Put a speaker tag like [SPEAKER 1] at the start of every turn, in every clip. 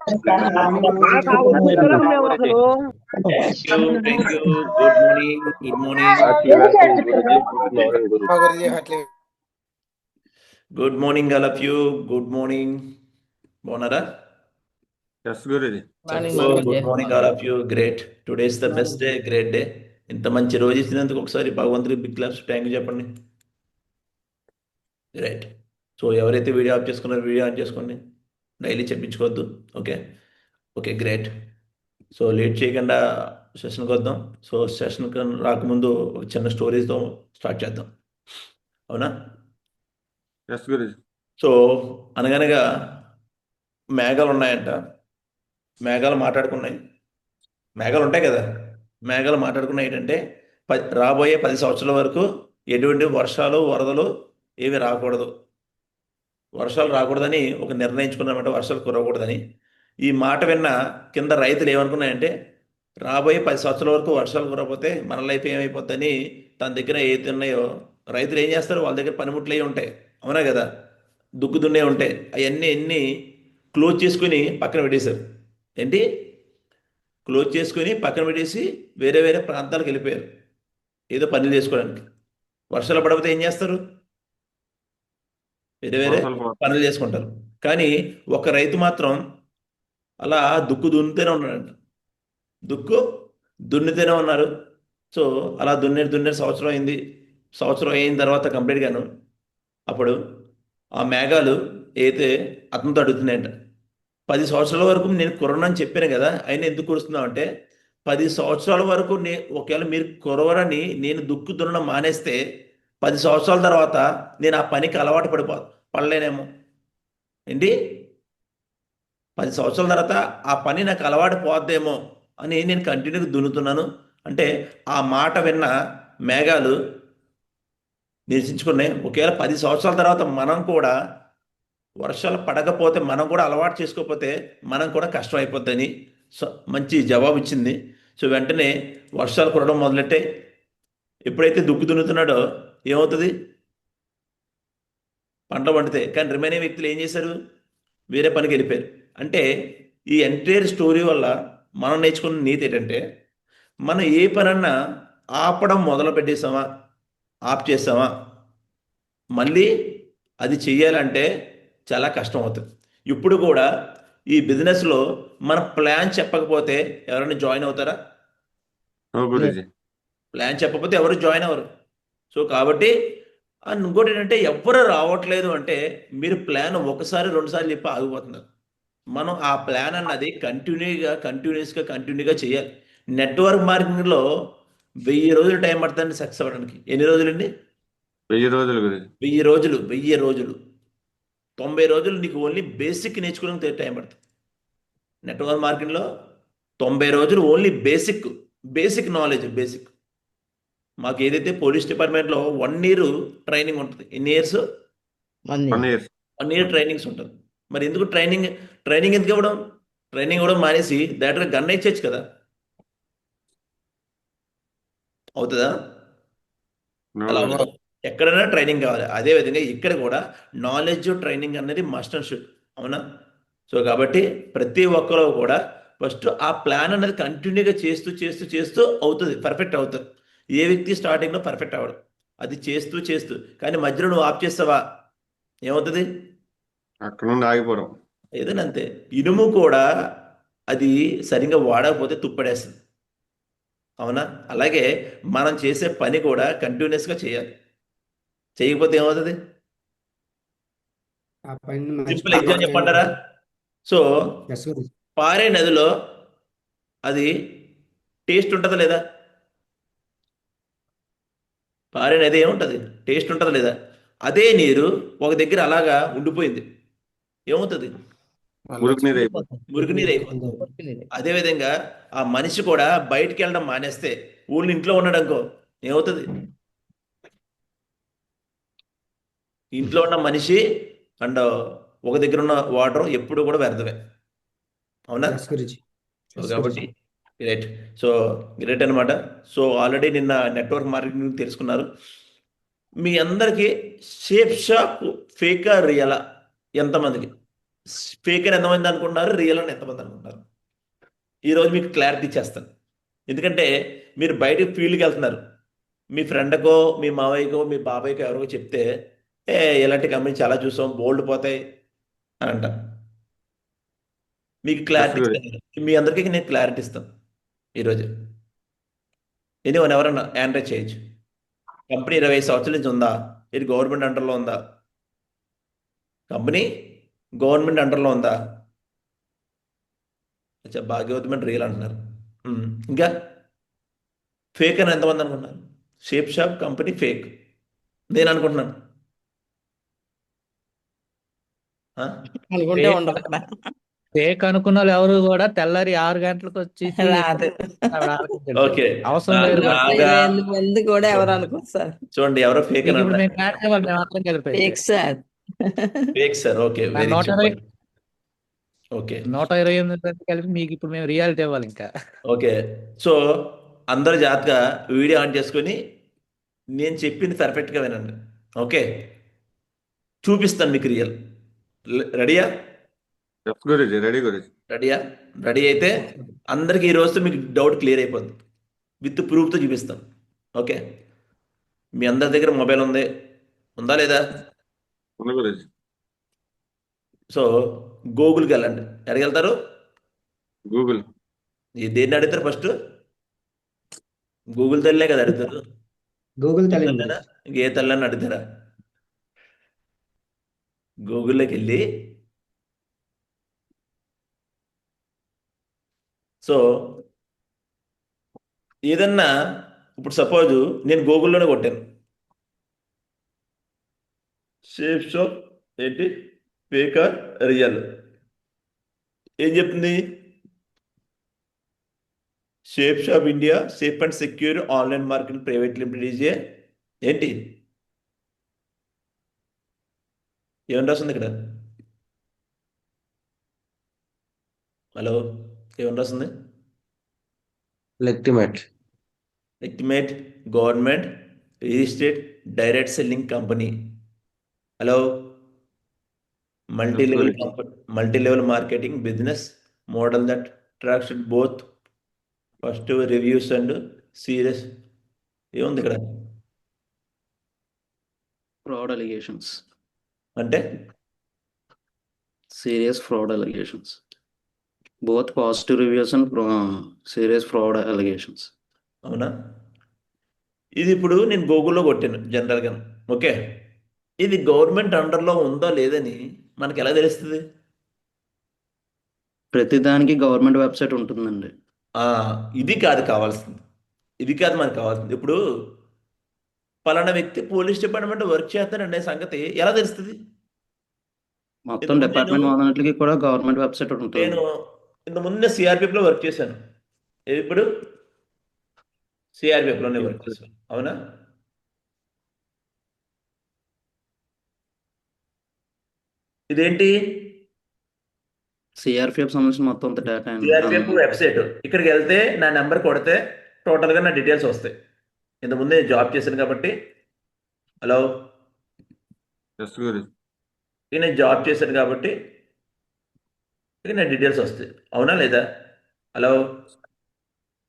[SPEAKER 1] నాకు ఆ ఒత్తిడిలో మేము అసలు
[SPEAKER 2] Thank you, thank you. Good morning, good morning.
[SPEAKER 3] Welcome, Guruji. Good morning, Guru.
[SPEAKER 4] Guruji, heartily.
[SPEAKER 2] Good morning, all of you. Good morning. Bonara.
[SPEAKER 3] Yes, Guruji.
[SPEAKER 2] Good morning, all of you. Great. Today is the best day, great day. ఇంత మంచి రోజు ఇచ్చినందుకు ఒకసారి భగవంతుడికి big claps thank చెప్పండి. Right. So ఎవరైతే video off చేసుకున్నారో video on చేసుకోండి. డైలీ చెప్పించుకోవద్దు. Okay okay great. So late చేయకుండా సెషన్కి వద్దాం. సో సెషన్కి రాకముందు ఒక చిన్న స్టోరీస్తో స్టార్ట్ చేద్దాం. అవునా?
[SPEAKER 3] Yes, Guruji.
[SPEAKER 2] సో అనగనగా మేఘాలు ఉన్నాయంట. మేఘాలు మాట్లాడుకున్నాయి. మేఘాలు ఉంటాయి కదా, మేఘాలు మాట్లాడుకున్నాయి ఏంటంటే రాబోయే 10 సంవత్సరాల వరకు ఎటువంటి వర్షాలు వరదలు ఏవి రాకూడదు, వర్షాలు రాకూడదని ఒక నిర్ణయించుకున్నామంటే, వర్షాలు కురవకూడదని. ఈ మాట విన్న కింద రైతులు ఏమనుకున్నాయంటే, రాబోయే 10 సంవత్సరాల వరకు వర్షాలు కురవకపోతే మన లైఫ్ ఏమైపోద్దని తన దగ్గర ఏది ఉన్నాయో రైతులు ఏం చేస్తారు, వాళ్ళ దగ్గర పనిముట్లు అవి ఉంటాయి. అవునా కదా, దుక్కు దున్నే ఉంటాయి. అవన్నీ ఎన్ని క్లోజ్ చేసుకుని పక్కన పెట్టేశారు. ఏంటి క్లోజ్ చేసుకుని పక్కన పెట్టేసి వేరే వేరే ప్రాంతాలకు వెళ్ళిపోయారు ఏదో పనులు చేసుకోవడానికి. వర్షాలు పడకపోతే ఏం చేస్తారు, వేరే వేరే పనులు చేసుకుంటారు. కానీ ఒక రైతు మాత్రం అలా దుక్కు దున్నితేనే ఉన్నాడంట. దుక్కు దున్నితేనే ఉన్నారు. సో అలా దున్నేరు సంవత్సరం అయింది. సంవత్సరం అయిన తర్వాత కంప్లీట్గాను అప్పుడు ఆ మేఘాలు అయితే అతనితో అడుగుతున్నాయంట, 10 సంవత్సరాల వరకు నేను కురవనని చెప్పాను కదా, అయినా ఎందుకు కురుస్తున్నావు అంటే, 10 సంవత్సరాల వరకు ఒకవేళ మీరు కురవరని నేను దుక్కు దున్నడం మానేస్తే 10 సంవత్సరాల తర్వాత నేను ఆ పనికి అలవాటు పడలేనేమో. ఏంటి 10 సంవత్సరాల తర్వాత ఆ పని నాకు అలవాటు పోద్దేమో అని నేను కంటిన్యూగా దున్నుతున్నాను అంటే, ఆ మాట విన్న మేఘాలు నిరసించుకున్నాయి. ఒకవేళ 10 సంవత్సరాల తర్వాత మనం కూడా వర్షాలు పడకపోతే, మనం కూడా అలవాటు చేసుకోకపోతే మనం కూడా కష్టం అయిపోద్దని మంచి జవాబు ఇచ్చింది. సో వెంటనే వర్షాలు కురవడం మొదలెట్టే. ఎప్పుడైతే దుక్కు దున్నుతున్నాడో ఏమవుతుంది, పంట పండుతాయి. కానీ రిమైనింగ్ వ్యక్తులు ఏం చేశారు, వేరే పనికి వెళ్ళిపోయారు. అంటే ఈ ఎంటైర్ స్టోరీ వల్ల మనం నేర్చుకున్న నీతి ఏంటంటే, మనం ఏ పనన్నా ఆపడం మొదలు పెట్టేసామా, ఆప్ చేసామా, మళ్ళీ అది చెయ్యాలంటే చాలా కష్టం అవుతుంది. ఇప్పుడు కూడా ఈ బిజినెస్లో మన ప్లాన్ చెప్పకపోతే ఎవరైనా జాయిన్ అవుతారా? ప్లాన్ చెప్పకపోతే ఎవరు జాయిన్ అవ్వరు. సో కాబట్టి ఇంకోటి ఏంటంటే, ఎవరు రావట్లేదు అంటే మీరు ప్లాన్ ఒకసారి 2 సార్లు చెప్పి ఆగిపోతున్నారు. మనం ఆ ప్లాన్ అన్నది కంటిన్యూగా చేయాలి. నెట్వర్క్ మార్కెటింగ్లో 1000 రోజులు టైం పడుతుంది సక్సెస్ అవ్వడానికి. ఎన్ని రోజులండి?
[SPEAKER 3] 1000 రోజులు.
[SPEAKER 2] 1000 రోజులు. 1000 రోజులు 90 రోజులు నీకు ఓన్లీ బేసిక్ నేర్చుకోవడానికి టైం పడుతుంది. నెట్వర్క్ మార్కెటింగ్లో 90 రోజులు ఓన్లీ బేసిక్ నాలెడ్జ్. మాకు ఏదైతే పోలీస్ డిపార్ట్మెంట్లో 1 ఇయర్ ట్రైనింగ్ ఉంటుంది. ఎన్ని ఇయర్స్? 1 ఇయర్ ట్రైనింగ్స్ ఉంటుంది. మరి ఎందుకు ట్రైనింగ్ ఎందుకు ఇవ్వడం? ట్రైనింగ్ ఇవ్వడం మానేసి డైరెక్ట్గా గన్ ఇచ్చేచ్చు కదా, అవుతుందా? అలా ఎక్కడైనా ట్రైనింగ్ కావాలి. అదేవిధంగా ఇక్కడ కూడా నాలెడ్జ్ ట్రైనింగ్ అనేది మస్ట్ అండ్ షుడ్. అవునా? సో కాబట్టి ప్రతి ఒక్కరు కూడా ఫస్ట్ ఆ ప్లాన్ అనేది కంటిన్యూగా చేస్తూ అవుతుంది, పర్ఫెక్ట్ అవుతుంది. ఏ వ్యక్తి స్టార్టింగ్లో పర్ఫెక్ట్ అవ్వడం, అది చేస్తూ కానీ మధ్యలో నువ్వు ఆప్ చేస్తావా ఏమవుతుంది?
[SPEAKER 3] అక్కడ నుండి ఆగిపోవడం.
[SPEAKER 2] ఏదైనా అంతే. ఇనుము కూడా అది సరిగ్గా వాడకపోతే తుప్పడేస్తుంది. అవునా? అలాగే మనం చేసే పని కూడా కంటిన్యూస్గా చేయాలి. చేయకపోతే ఏమవుతుంది? Simple example చెప్పంటారా? సో పారే నదిలో అది టేస్ట్ ఉంటుందా లేదా? పారే నది ఏముంటుంది, టేస్ట్ ఉంటుందా లేదా? అదే నీరు ఒక దగ్గర అలాగా ఉండిపోయింది, ఏమవుతుంది? మురుగునీరు అయిపోతుంది. అదేవిధంగా ఆ మనిషి కూడా బయటికి వెళ్ళడం మానేస్తే, ఊళ్ళో ఇంట్లో ఉన్నాడు అనుకో, ఏమవుతుంది? ఇంట్లో ఉన్న మనిషి అండ్ ఒక దగ్గర ఉన్న వాటర్ ఎప్పుడు కూడా వ్యర్థమే. అవునా? కాబట్టి గ్రేట్. సో గ్రేట్ అనమాట. సో ఆల్రెడీ నిన్న నెట్వర్క్ మార్కెటింగ్ తెలుసుకున్నారు. మీ అందరికీ షేప్ షాప్ ఫేకా రియలా ఎంతమందికి? ఫేక్ అని ఎంతమంది అనుకుంటున్నారు, రియల్ అని ఎంతమంది అనుకుంటున్నారు? ఈరోజు మీకు క్లారిటీ ఇచ్చేస్తాను. ఎందుకంటే మీరు బయటకు ఫీల్డ్కి వెళ్తున్నారు, మీ ఫ్రెండ్కో మీ మావయ్యకో మీ బాబాయ్కో ఎవరికో చెప్తే ఇలాంటి కంపెనీ చాలా చూసాం, బోల్డ్ పోతాయి అని అంటారు. మీకు
[SPEAKER 3] ఎస్
[SPEAKER 2] క్లారిటీ
[SPEAKER 3] గురుజీ.
[SPEAKER 2] ఇస్తాను, మీ అందరికీ నేను క్లారిటీ ఇస్తాను ఈరోజు. ఎనీవన్ ఎవరన్నా ఆండ్రాయిడ్ చేయొచ్చు. కంపెనీ 25 సంవత్సరాల నుంచి ఉందా? ఇది గవర్నమెంట్ అండర్లో ఉందా? కంపెనీ గవర్నమెంట్ అండర్లో ఉందా? అచ్చా, భాగ్యవతమైన రియల్ అంటున్నారు. ఇంకా ఫేక్ అని ఎంతమంది అనుకుంటున్నారు? షేప్ షాప్ కంపెనీ ఫేక్ నేను అనుకుంటున్నాను.
[SPEAKER 1] అనుకుంటే
[SPEAKER 4] ఫేక్
[SPEAKER 1] ఉండదు అక్కడ.
[SPEAKER 4] ఫేక్ అనుకున్న వాళ్ళు ఎవరు కూడా తెల్లారి 6 గంటలకు వచ్చేసి
[SPEAKER 1] రాదు.
[SPEAKER 4] ఆవిడ ఆలస్యం వెళ్ళిపోయింది.
[SPEAKER 2] ఓకే,
[SPEAKER 4] అవసరం లేదు కదా.
[SPEAKER 2] నాగా
[SPEAKER 1] 28 మంది కూడా ఎవరు అనుకోరు సార్.
[SPEAKER 2] చూడండి, ఎవరో ఫేక్
[SPEAKER 4] మీకు
[SPEAKER 2] అని
[SPEAKER 4] ఇప్పుడు
[SPEAKER 2] అన్నారు.
[SPEAKER 4] మేము క్లాస్ ఇవ్వాలి, మేము అందరం కలిపి అయితే.
[SPEAKER 1] Fake sir.
[SPEAKER 2] Fake sir, okay,
[SPEAKER 4] నా
[SPEAKER 2] వెరీ
[SPEAKER 4] 120
[SPEAKER 2] సూపర్. ఓకే
[SPEAKER 4] 128 మంది కలిపి మీకు ఇప్పుడు మేము రియాలిటీ ఇవ్వాలి ఇంకా.
[SPEAKER 2] ఓకే. సో అందరు జాగ్రత్తగా వీడియో ఆన్ చేసుకొని నేను చెప్పింది పర్ఫెక్ట్గా వినండి. ఓకే, చూపిస్తాను మీకు రియల్. రెడీయా?
[SPEAKER 3] ఎస్ గురుజీ, రెడీ గురుజీ.
[SPEAKER 2] రెడీయా? రెడీ అయితే అందరికీ ఈ రోజుతో మీకు డౌట్ క్లియర్ అయిపోద్ది. విత్ ప్రూఫ్తో చూపిస్తాం. ఓకే, మీ అందరి దగ్గర మొబైల్ ఉందా లేదా?
[SPEAKER 3] ఉంది గురుజీ.
[SPEAKER 2] సో గూగుల్కి వెళ్ళండి. ఎక్కడికి వెళ్తారు?
[SPEAKER 3] గూగుల్.
[SPEAKER 2] దేన్ని అడుగుతారు ఫస్ట్? గూగుల్ తల్లే కదా అడుగుతారు.
[SPEAKER 5] గూగుల్ తల్లి
[SPEAKER 2] తల్లేనా? ఇంకే తల్లని అడుగుతారా? గూగుల్లోకి వెళ్ళి సో ఏదన్నా ఇప్పుడు సపోజ్ నేను గూగుల్లోనే కొట్టాను షేప్ షాప్ ఏంటి ఫేక్ ఆర్ రియల్, ఏం చెప్తుంది? Shape shop India safe and secure online market private limited is ఏంటి? ఏమని రాస్తుంది ఇక్కడ? హలో, ఏమని రాస్తుంది?
[SPEAKER 5] Legitimate.
[SPEAKER 2] Estimate government registered direct selling company. Hello, multi level marketing business model that tracks both first reviews and serious. ఏముంది ఇక్కడ
[SPEAKER 6] fraud allegations,
[SPEAKER 2] అంటే?
[SPEAKER 6] serious fraud allegations, both positive reviews and serious fraud allegations.
[SPEAKER 2] అవునా? ఇది ఇప్పుడు నేను గూగుల్లో కొట్టాను జనరల్గా. ఓకే, ఇది గవర్నమెంట్ అండర్లో ఉందో లేదని మనకి ఎలా తెలుస్తుంది?
[SPEAKER 6] ప్రతిదానికి గవర్నమెంట్ వెబ్సైట్ ఉంటుందండి.
[SPEAKER 2] ఇది కాదు కావాల్సింది, ఇది కాదు మనకు కావాల్సింది. ఇప్పుడు పలానా వ్యక్తి పోలీస్ డిపార్ట్మెంట్ వర్క్ చేస్తాడనే సంగతి ఎలా తెలుస్తుంది?
[SPEAKER 6] మొత్తం
[SPEAKER 2] ఇంతకుముందు
[SPEAKER 6] డిపార్ట్మెంట్
[SPEAKER 2] నేను-
[SPEAKER 6] మొదలన్నిటికీ కూడా గవర్నమెంట్ వెబ్సైట్ ఉంటుంది.
[SPEAKER 2] నేను ఇంతకుముందు సిఆర్పిఎఫ్లో వర్క్ చేశాను, ఇప్పుడు సిఆర్పిఎఫ్లోనే వర్క్ చేశాను. అవునా? ఇదేంటి?
[SPEAKER 6] సిఆర్పిఎఫ్ సంబంధించిన మొత్తం అంత డేటా
[SPEAKER 2] సిఆర్పిఎఫ్ వెబ్సైట్. ఇక్కడికి వెళ్తే నా నెంబర్ కొడితే టోటల్గా నా డీటెయిల్స్ వస్తాయి. ఇంతకుముందు నేను జాబ్ చేశాను కాబట్టి. హలో,
[SPEAKER 3] ఎస్ గురుజీ.
[SPEAKER 2] ఇక నేను జాబ్ చేశాను కాబట్టి ఇక నా డీటెయిల్స్ వస్తాయి. అవునా లేదా? Hello,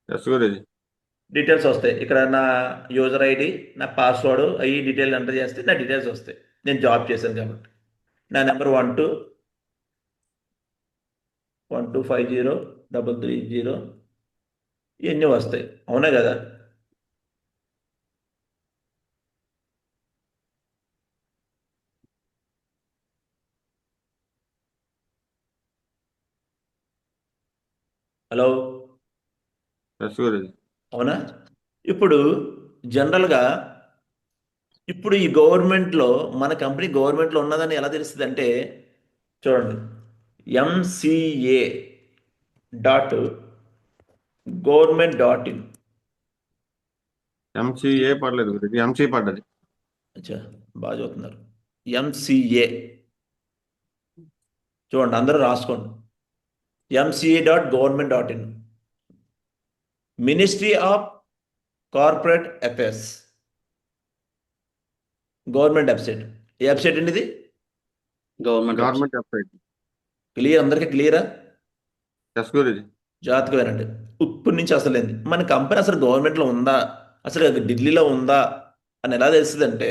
[SPEAKER 3] yes Guruji.
[SPEAKER 2] డీటెయిల్స్ వస్తాయి. ఇక్కడ నా యూజర్ ఐడి, నా పాస్వర్డ్, అవి డీటెయిల్ ఎంటర్ చేస్తే నా డీటెయిల్స్ వస్తాయి. నేను జాబ్ చేశాను కాబట్టి. నా నెంబర్ 12503330 ఇవన్నీ వస్తాయి. అవునా కదా? హలో,
[SPEAKER 3] ఎస్ గురుజీ.
[SPEAKER 2] అవునా? ఇప్పుడు జనరల్గా ఇప్పుడు ఈ గవర్నమెంట్లో మన కంపెనీ గవర్నమెంట్లో ఉన్నదని ఎలా తెలుస్తుంది అంటే చూడండి, mca.government.in.
[SPEAKER 3] ఎంసీఏ పడలేదు గురుజీ, ఎంసీ పడ్డది.
[SPEAKER 2] అచ్చా, బాగా చదువుతున్నారు. ఎంసీఏ చూడండి, అందరూ రాసుకోండి. mca.government.in, ministry of corporate affairs, government website. A website అండి ఇది?
[SPEAKER 6] Government
[SPEAKER 3] government website.
[SPEAKER 2] క్లియర్, అందరికీ క్లియరా?
[SPEAKER 3] ఎస్ గురుజీ.
[SPEAKER 2] జాగ్రత్తగా వినండి. ఇప్పటి నుంచి అసలు ఏంది, మన కంపెనీ అసలు గవర్నమెంట్లో ఉందా, అసలు అది ఢిల్లీలో ఉందా అని ఎలా తెలుస్తుందంటే,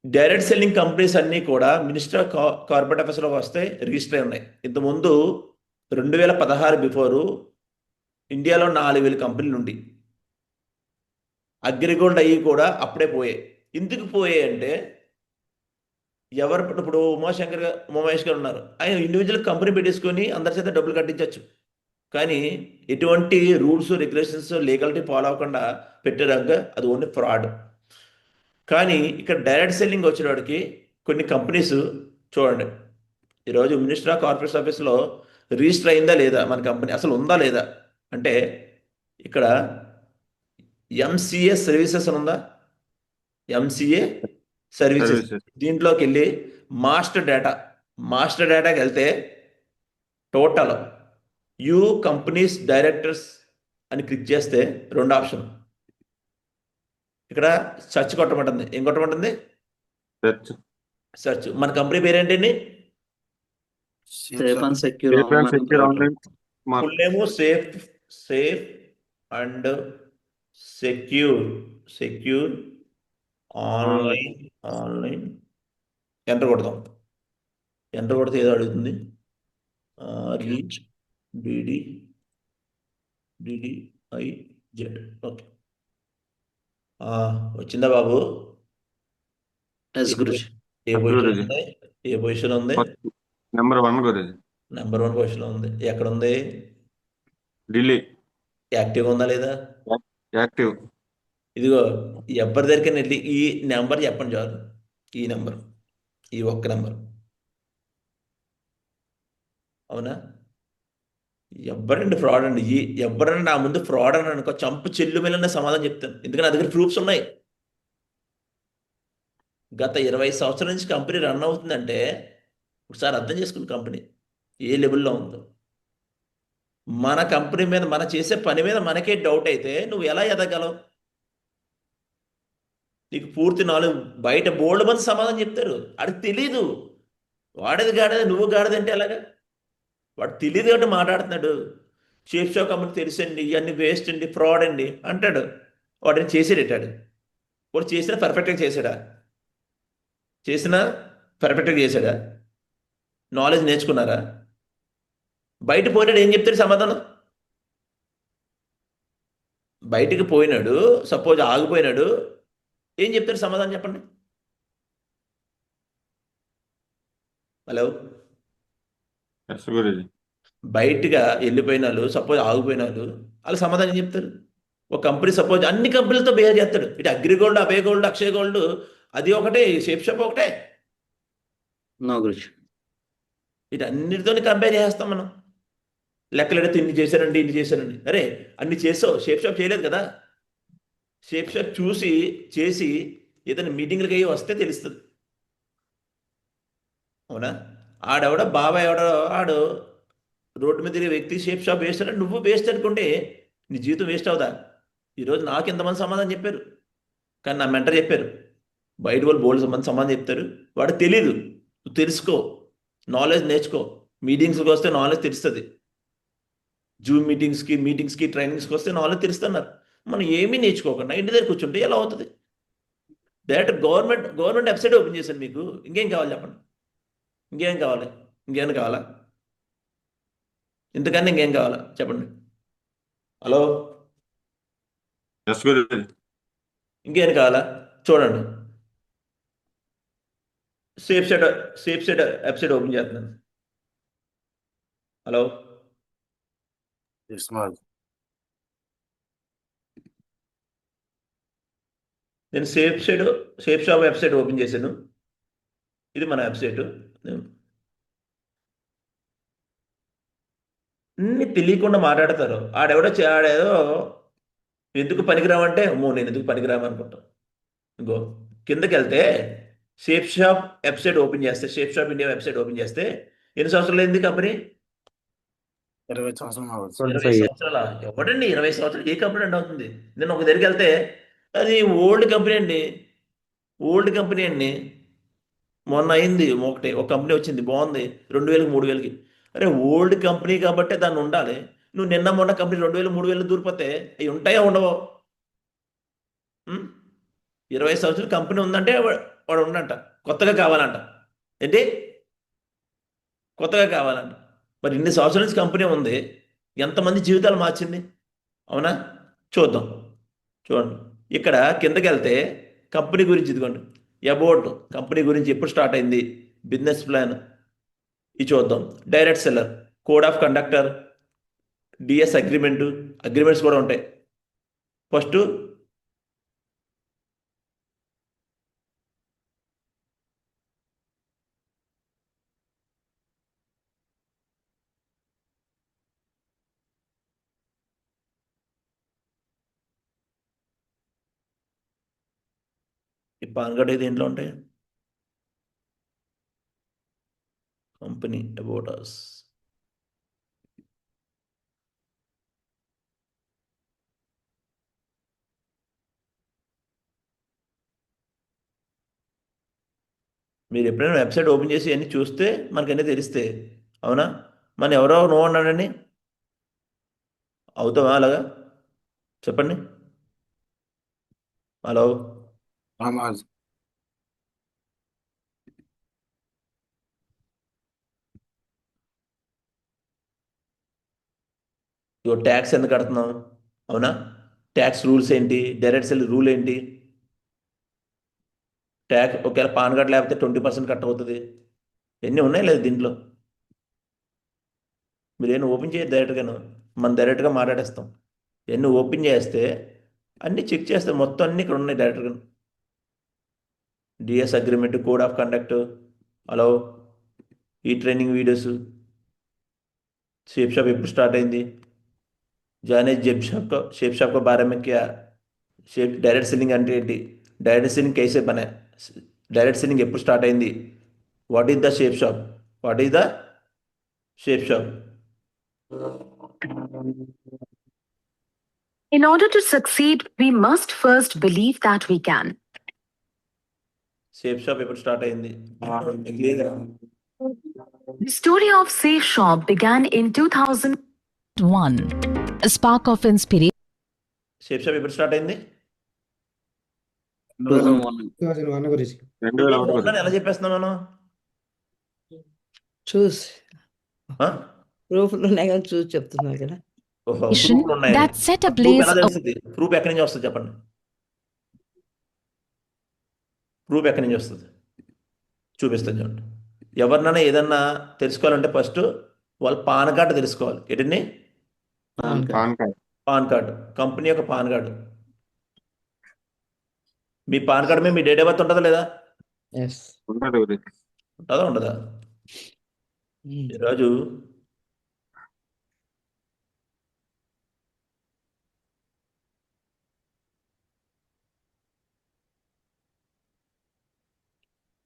[SPEAKER 2] డైరెక్ట్ సెల్లింగ్ కంపెనీస్ అన్నీ కూడా మినిస్టర్ ఆఫ్ కార్పొరేట్ అఫైర్స్లో వస్తే రిజిస్టర్ అయి ఉన్నాయి. ఇంతకుముందు 2016 బిఫోరు ఇండియాలో 4000 కంపెనీలు ఉండి అగ్రిగోల్డ్ అయ్యి కూడా అప్పుడే పోయాయి. ఎందుకు పోయాయి అంటే, ఎవరు ఇప్పుడు ఉమామహేష్ గారు ఉన్నారు, ఆయన ఇండివిజువల్ కంపెనీ పెట్టేసుకొని అందరి చేత డబ్బులు కట్టించవచ్చు. కానీ ఎటువంటి రూల్స్ రెగ్యులేషన్స్ లీగాలిటీ ఫాలో అవ్వకుండా పెట్టాక అది ఓన్లీ ఫ్రాడ్. కానీ ఇక్కడ డైరెక్ట్ సెల్లింగ్ వచ్చేవాడికి కొన్ని కంపెనీస్ చూడండి, ఈరోజు మినిస్టర్ ఆఫ్ కార్పొరేట్ ఆఫీస్లో రిజిస్టర్ అయిందా లేదా, మన కంపెనీ అసలు ఉందా లేదా అంటే, ఇక్కడ ఎంసీఏ సర్వీసెస్ అని ఉందా, ఎంసీఏ సర్వీసెస్, దీంట్లోకి వెళ్ళి మాస్టర్ డేటాకి వెళ్తే టోటల్ యూ కంపెనీస్ డైరెక్టర్స్ అని క్లిక్ చేస్తే 2 ఆప్షన్, ఇక్కడ సెర్చ్ కొట్టమంటుంది. ఏం కొట్టమంటుంది? సెర్చ్. మన కంపెనీ పేరేంటండి?
[SPEAKER 6] Safe and secure
[SPEAKER 3] online
[SPEAKER 2] full name safe and secure online. Enter కొడతాం. ఎంటర్ కొడితే ఏదో అడుగుతుంది, రీచ్ DDIZ. ఓకే, వచ్చిందా బాబు?
[SPEAKER 6] ఎస్ గురుజీ.
[SPEAKER 2] ఏ పొజిషన్ ఉంది? ఏ పొజిషన్ ఉంది?
[SPEAKER 3] నెంబర్ 1 గురుజీ.
[SPEAKER 2] నెంబర్ 1 పొజిషన్ ఉంది. ఎక్కడ ఉంది?
[SPEAKER 3] ఢిల్లీ.
[SPEAKER 2] యాక్టివ్గా ఉందా లేదా?
[SPEAKER 3] యాక్టివ్.
[SPEAKER 2] ఇదిగో, ఎవరి దగ్గరికి వెళ్ళి ఈ నెంబర్ చెప్పండి చాలు. ఈ నెంబర్, ఈ ఒక్క నెంబర్. అవునా? ఎవరండి ఫ్రాడ్ అండి? ఎవరన్నా నా ముందు ఫ్రాడ్ అని అనుకో, చంపు చెల్లు మెల్లనే సమాధానం చెప్తాను. ఎందుకంటే నా దగ్గర ప్రూఫ్స్ ఉన్నాయి. గత 20 సంవత్సరాల నుంచి కంపెనీ రన్ అవుతుందంటే ఒకసారి అర్థం చేసుకున్న కంపెనీ ఏ లెవెల్లో ఉందో. మన కంపెనీ మీద, మన చేసే పని మీద మనకే డౌట్ అయితే నువ్వు ఎలా ఎదగలవు? నీకు పూర్తి నాలుగు బయట బోల్డ్ మంది సమాధానం చెప్తారు, వాడికి తెలీదు. వాడేది గాడేది, నువ్వు గాడదంటే ఎలాగా? వాడు తెలియదు కాబట్టి మాట్లాడుతున్నాడు. షేప్ షో కంపెనీ తెలుసండి, ఇవన్నీ వేస్ట్ అండి, ఫ్రాడ్ అండి అంటాడు. వాడిని చేసేటట్టాడు. వాడు చేసినా పర్ఫెక్ట్గా చేశాడా? నాలెడ్జ్ నేర్చుకున్నారా? బయట పోయినాడు, ఏం చెప్తాడు సమాధానం? బయటికి పోయినాడు, సపోజ్ ఆగిపోయినాడు, ఏం చెప్తాడు సమాధానం చెప్పండి. Hello,
[SPEAKER 3] yes Guruji.
[SPEAKER 2] బయటగా వెళ్ళిపోయినారు, సపోజ్ ఆగిపోయినారు, వాళ్ళు సమాధానం చెప్తారు. ఒక కంపెనీ సపోజ్ అన్ని కంపెనీలతో బిహేవ్ చేస్తాడు. ఇటు అగ్రిగోల్డ్, అభయ గోల్డ్, అక్షయ గోల్డ్, అది ఒకటే, షేప్ షాప్ ఒకటే.
[SPEAKER 6] నో గురుజీ.
[SPEAKER 2] ఇటు అన్నిటితో కంపేర్ చేస్తాం మనం. లెక్కలు ఇన్ని చేశానండి. అరే అన్ని చేసావు, షేప్ షాప్ చేయలేదు కదా. షేప్ షాప్ చేసి ఏదైనా మీటింగ్లకి అయ్యి వస్తే తెలుస్తుంది. అవునా? ఆడెవడో బాబాయ్ ఎవడో ఆడు రోడ్డు మీద తిరిగే వ్యక్తి షేప్ షాప్ వేస్ట్ అంటే నువ్వు వేస్ట్ అనుకుంటే నీ జీవితం వేస్ట్ అవుదా? ఈరోజు నాకు ఎంతమంది సమాధానం చెప్పారు, కానీ నా మెంటర్ చెప్పారు. బయట వాళ్ళు బోల్డ్ మంది సమాధానం చెప్తారు. వాడు తెలీదు. నువ్వు తెలుసుకో, నాలెడ్జ్ నేర్చుకో. మీటింగ్స్కి వస్తే నాలెడ్జ్ తెలుస్తుంది. జూమ్ మీటింగ్స్కి ట్రైనింగ్స్కి వస్తే నాలెడ్జ్ తెలుస్తున్నారు. మనం ఏమీ నేర్చుకోకుండా ఇంటి దగ్గర కూర్చుంటే ఎలా అవుతుంది? డైరెక్ట్ గవర్నమెంట్ వెబ్సైట్ ఓపెన్ చేశాను మీకు. ఇంకేం కావాలి చెప్పండి? ఇంకేం కావాలా? ఇంతకన్నా ఇంకేం కావాలా చెప్పండి? హలో,
[SPEAKER 3] ఎస్ గురుజీ.
[SPEAKER 2] ఇంకేం కావాలా? చూడండి, సేఫ్ సైడ్ వెబ్సైట్ ఓపెన్ చేస్తున్నాను. హలో, నేను సేఫ్ షాప్ వెబ్సైట్ ఓపెన్ చేశాను. ఇది మన వెబ్సైట్. అన్ని తెలియకుండా మాట్లాడతారు. ఆడేదో ఎందుకు పనికిరామంటే, నేను ఎందుకు పనికిరామనుకుంటాం. ఇంకో కిందకి వెళ్తే షేప్ షాప్ వెబ్సైట్ ఓపెన్ చేస్తే, shape shop India website open చేస్తే ఎన్ని సంవత్సరాలు అయింది కంపెనీ?
[SPEAKER 5] 20 సంవత్సరాలు
[SPEAKER 2] 20 సంవత్సరాల? ఎవడండి 20 సంవత్సరాలు? ఏ కంపెనీ అండి అవుతుంది? నేను ఒక దగ్గరికి వెళ్తే అది ఓల్డ్ కంపెనీ అండి. మొన్న అయింది ఒకటి, ఒక కంపెనీ వచ్చింది బాగుంది, 2000కి 3000కి. అరే ఓల్డ్ కంపెనీ కాబట్టి దాన్ని ఉండాలి. నువ్వు నిన్న మొన్న కంపెనీ 2000 3000 దూరిపోతే అవి ఉంటాయా ఉండవో? 20 సంవత్సరాల కంపెనీ ఉందంటే వాడు ఉండంట, కొత్తగా కావాలంట. ఏంటి కొత్తగా కావాలంట? మరి ఇన్ని సంవత్సరాల నుంచి కంపెనీ ఉంది, ఎంతమంది జీవితాలు మార్చింది? అవునా? చూద్దాం. చూడండి ఇక్కడ కిందకి వెళ్తే కంపెనీ గురించి ఇదిగోండి, అబౌట్ కంపెనీ గురించి ఎప్పుడు స్టార్ట్ అయింది, బిజినెస్ ప్లాన్ ఇది చూద్దాం. Direct seller, code of conductor, DS agreements కూడా ఉంటాయి. ఫస్ట్ ఈ పాన్ కార్డ్ దేంట్లో ఉంటాయి? Company about us. మీరు ఎప్పుడైనా వెబ్సైట్ ఓపెన్ చేసి అన్నీ చూస్తే మనకన్నీ తెలిస్తే, అవునా? మన ఎవరో నో అన్నాడండి, అవుతావా అలాగా? చెప్పండి. హలో,
[SPEAKER 5] రామాజ్
[SPEAKER 2] ఇగో ట్యాక్స్ ఎంత కడుతున్నావు, అవునా? ట్యాక్స్ రూల్స్ ఏంటి, డైరెక్ట్ సెల్ రూల్ ఏంటి? ట్యాక్స్ ఒకవేళ పాన్ కార్డ్ లేకపోతే 20% కట్ అవుతుంది. ఎన్ని ఉన్నాయి లేదు దీంట్లో? మీరు ఏమైనా ఓపెన్ చేయదు డైరెక్ట్గాను, మనం డైరెక్ట్గా మాట్లాడేస్తాం. ఎన్ని ఓపెన్ చేస్తే అన్నీ చెక్ చేస్తాం, మొత్తం అన్నీ ఇక్కడ ఉన్నాయి డైరెక్ట్గా. DS agreement, code of conduct, hello, ఈ ట్రైనింగ్ వీడియోస్, షేప్ షాప్ ఎప్పుడు స్టార్ట్ అయింది, जाने शेप शॉप के बारे में क्या, शेप डायरेक्ट सेलिंग అంటే ఏంటి, డైరెక్ట్ సెల్లింగ్ कैसे बने, డైరెక్ట్ సెల్లింగ్ ఎప్పుడు స్టార్ట్ అయింది, what is the shape shop, what is the shape shop.
[SPEAKER 7] In order to succeed, we must first believe that we can.
[SPEAKER 2] Shape Shop ఎప్పుడు start అయింది?
[SPEAKER 7] The story of Safe Shop began in 2001. A spark of inspiration.
[SPEAKER 2] Shape Shop ఎప్పుడు start అయింది?
[SPEAKER 5] 2001 గురించి
[SPEAKER 3] 2001
[SPEAKER 2] ఉందని ఎలా చెప్పేస్తున్నాం మనం?
[SPEAKER 1] చూసి
[SPEAKER 2] ఆ?
[SPEAKER 1] ప్రూఫ్లు ఉన్నాయి కానీ చూసి చెప్తున్నారు కదా.
[SPEAKER 2] ఓహో,
[SPEAKER 7] Mission
[SPEAKER 2] ప్రూఫ్లు ఉన్నాయి.
[SPEAKER 7] that set
[SPEAKER 2] ప్రూఫ్
[SPEAKER 7] ablaze
[SPEAKER 2] ఎలా
[SPEAKER 7] a
[SPEAKER 2] తెలుస్తుంది? ప్రూఫ్ ఎక్కడి నుంచి వస్తుంది చెప్పండి? ప్రూఫ్ ఎక్కడి నుంచి వస్తుంది చూపిస్తాను చూడండి. ఎవరినైనా ఏదన్నా తెలుసుకోవాలంటే ఫస్ట్ వాళ్ళ పాన్ కార్డు తెలుసుకోవాలి. ఏంటండి?
[SPEAKER 6] Pan card.
[SPEAKER 3] Pan card
[SPEAKER 2] pan card, company యొక్క పాన్ కార్డు. మీ పాన్ కార్డు మీద మీ డేట్ ఆఫ్ బర్త్ ఉంటుందా లేదా?
[SPEAKER 1] ఎస్.
[SPEAKER 3] ఉండదు గురించి.
[SPEAKER 2] ఉంటుందా ఉండదా? ఈరోజు